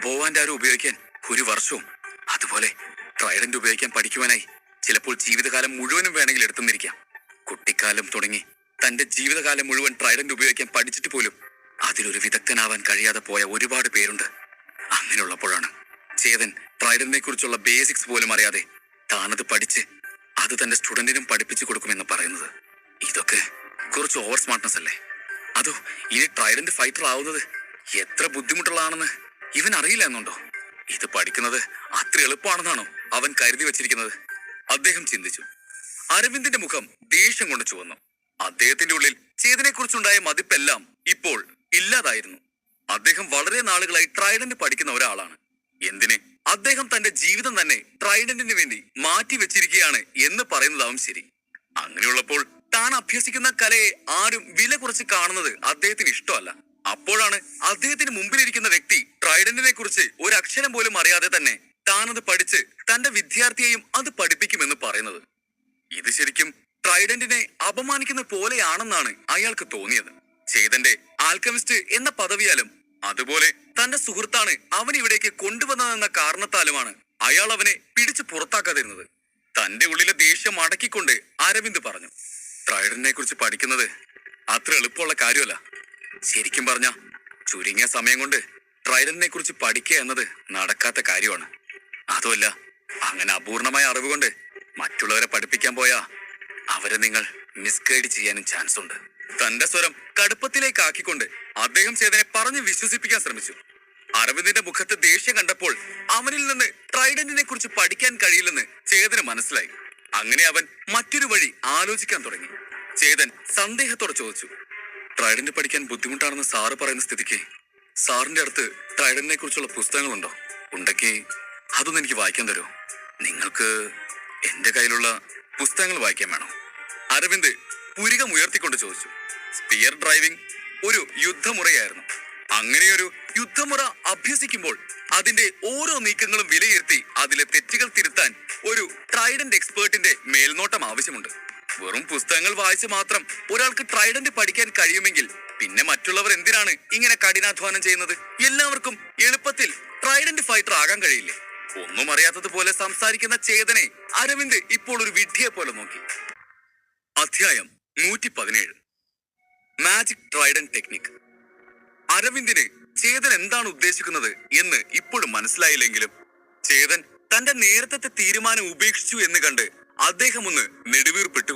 Speaker 2: ബോ ആൻഡ് ആരോ ഉപയോഗിക്കാൻ 1 വർഷവും, അതുപോലെ ട്രൈഡന്റ് ഉപയോഗിക്കാൻ പഠിക്കുവാനായി ചിലപ്പോൾ ജീവിതകാലം മുഴുവനും വേണമെങ്കിൽ എടുത്തുന്നിരിക്കാം. കുട്ടിക്കാലം തുടങ്ങി തന്റെ ജീവിതകാലം മുഴുവൻ ട്രൈഡന്റ് ഉപയോഗിക്കാൻ പഠിച്ചിട്ട് പോലും അതിലൊരു വിദഗ്ധനാവാൻ കഴിയാതെ പോയ ഒരുപാട് പേരുണ്ട്. അങ്ങനെയുള്ളപ്പോഴാണ് ചേതൻ ട്രൈഡന്റിനെ കുറിച്ചുള്ള ബേസിക്സ് പോലും അറിയാതെ താനത് പഠിച്ച് അത് തന്റെ സ്റ്റുഡന്റിനും പഠിപ്പിച്ചു കൊടുക്കുമെന്ന് പറയുന്നത്. ഇതൊക്കെ കുറച്ച് ഓവർ സ്മാർട്ട്നെസ് അല്ലേ? അതോ ഇനി ട്രൈഡന്റ് ഫൈറ്റർ ആവുന്നത് എത്ര ബുദ്ധിമുട്ടുള്ളതാണെന്ന് ഇവൻ അറിയില്ല എന്നുണ്ടോ? ഇത് പഠിക്കുന്നത് അത്ര എളുപ്പമാണെന്നാണോ അവൻ കരുതി വെച്ചിരിക്കുന്നത്? അദ്ദേഹം ചിന്തിച്ചു. അരവിന്ദിന്റെ മുഖം ദേഷ്യം കൊണ്ട് ചുവന്നു. അദ്ദേഹത്തിന്റെ ഉള്ളിൽ ചേതനെ കുറിച്ചുണ്ടായ മതിപ്പെല്ലാം ഇപ്പോൾ ഇല്ലാതായിരുന്നു. അദ്ദേഹം വളരെ നാളുകളായി ട്രൈഡന്റ് പഠിക്കുന്ന ഒരാളാണ്. എന്തിന് അദ്ദേഹം തന്റെ ജീവിതം തന്നെ ട്രൈഡന്റിന് വേണ്ടി മാറ്റി വെച്ചിരിക്കുകയാണ് എന്ന് പറയുന്നതാവും ശരി. അങ്ങനെയുള്ളപ്പോൾ താൻ അഭ്യസിക്കുന്ന കലയെ ആരും വില കുറച്ച് കാണുന്നത് അദ്ദേഹത്തിന് ഇഷ്ടമല്ല. അപ്പോഴാണ് അദ്ദേഹത്തിന് മുമ്പിലിരിക്കുന്ന വ്യക്തി ട്രൈഡന്റിനെ കുറിച്ച് ഒരു അക്ഷരം പോലും അറിയാതെ തന്നെ താനത് പഠിച്ച് തന്റെ വിദ്യാർത്ഥിയെയും അത് പഠിപ്പിക്കുമെന്ന് പറയുന്നത്. ഇത് ശരിക്കും ട്രൈഡന്റിനെ അപമാനിക്കുന്ന പോലെയാണെന്നാണ് അയാൾക്ക് തോന്നിയത്. ചേതന്റെ ആൽക്കമിസ്റ്റ് എന്ന പദവിയാലും അതുപോലെ തന്റെ സുഹൃത്താണ് അവൻ ഇവിടേക്ക് കൊണ്ടുവന്നതെന്ന കാരണത്താലുമാണ് അയാൾ അവനെ പിടിച്ചു പുറത്താക്കാതിരുന്നത്. തന്റെ ഉള്ളിലെ ദേഷ്യം അടക്കിക്കൊണ്ട് അരവിന്ദ് പറഞ്ഞു, ട്രൈഡന്റിനെ കുറിച്ച് പഠിക്കുന്നത് അത്ര എളുപ്പമുള്ള കാര്യമല്ല. ശരിക്കും പറഞ്ഞ ചുരുങ്ങിയ സമയം കൊണ്ട് ട്രൈഡന്റിനെ കുറിച്ച് പഠിക്കുക എന്നത് നടക്കാത്ത കാര്യമാണ്. അതുമല്ല, അങ്ങനെ അപൂർണമായ അറിവ് കൊണ്ട് മറ്റുള്ളവരെ പഠിപ്പിക്കാൻ പോയാ അവരെ നിങ്ങൾ മിസ്ഗൈഡ് ചെയ്യാനും ചാൻസ് ഉണ്ട്. തന്റെ സ്വരം കടുപ്പത്തിലേക്ക് ആക്കിക്കൊണ്ട് അദ്ദേഹം ചേതനെ പറഞ്ഞ് വിശ്വസിപ്പിക്കാൻ ശ്രമിച്ചു. അരവിന്ദിന്റെ മുഖത്ത് ദേഷ്യം കണ്ടപ്പോൾ അവനിൽ നിന്ന് ട്രൈഡന്റിനെ കുറിച്ച് പഠിക്കാൻ കഴിയില്ലെന്ന് ചേതന് മനസ്സിലായി. അങ്ങനെ അവൻ മറ്റൊരു വഴി ആലോചിക്കാൻ തുടങ്ങി. ചേതൻ സന്ദേഹത്തോടെ ചോദിച്ചു, ട്രൈഡന്റ് പഠിക്കാൻ ബുദ്ധിമുട്ടാണെന്ന് സാറ് പറയുന്ന സ്ഥിതിക്ക് സാറിന്റെ അടുത്ത് ട്രൈഡന്റിനെ കുറിച്ചുള്ള പുസ്തകങ്ങളുണ്ടോ? ഉണ്ടെങ്കിൽ അതൊന്നും എനിക്ക് വായിക്കാൻ തരുമോ? നിങ്ങൾക്ക് എന്റെ കയ്യിലുള്ള പുസ്തകങ്ങൾ വായിക്കാൻ വേണോ? അരവിന്ദ് പുരികം ഉയർത്തിക്കൊണ്ട് ചോദിച്ചു. സ്പിയർ ഡ്രൈവിംഗ് ഒരു യുദ്ധമുറയായിരുന്നു. അങ്ങനെയൊരു യുദ്ധമുറ അഭ്യസിക്കുമ്പോൾ അതിന്റെ ഓരോ നീക്കങ്ങളും വിലയിരുത്തി അതിലെ തെറ്റുകൾ തിരുത്താൻ ഒരു ട്രൈഡന്റ് എക്സ്പേർട്ടിന്റെ മേൽനോട്ടം ആവശ്യമുണ്ട്. വെറും പുസ്തകങ്ങൾ വായിച്ച് മാത്രം ഒരാൾക്ക് ട്രൈഡന്റ് പഠിക്കാൻ കഴിയുമെങ്കിൽ പിന്നെ മറ്റുള്ളവർ എന്തിനാണ് ഇങ്ങനെ കഠിനാധ്വാനം ചെയ്യുന്നത്? എല്ലാവർക്കും എളുപ്പത്തിൽ ട്രൈഡന്റ് ഫൈറ്റർ ആകാൻ കഴിയില്ലേ? ഒന്നും അറിയാത്തതുപോലെ സംസാരിക്കുന്ന ചേതനെ അരവിന്ദ് ഇപ്പോൾ ഒരു വിഡ്ഢിയെ പോലെ നോക്കി. അധ്യായം 117. Magic trident technique. അരവിന്ദിന് ചേതൻ എന്താണ് ഉദ്ദേശിക്കുന്നത് എന്ന് ഇപ്പോഴും മനസ്സിലായില്ലെങ്കിലും ചേതൻ തന്റെ നേരത്തെ തീരുമാനം ഉപേക്ഷിച്ചു എന്ന് കണ്ട് അദ്ദേഹം ഒന്ന് നെടുവീർപ്പിട്ടു.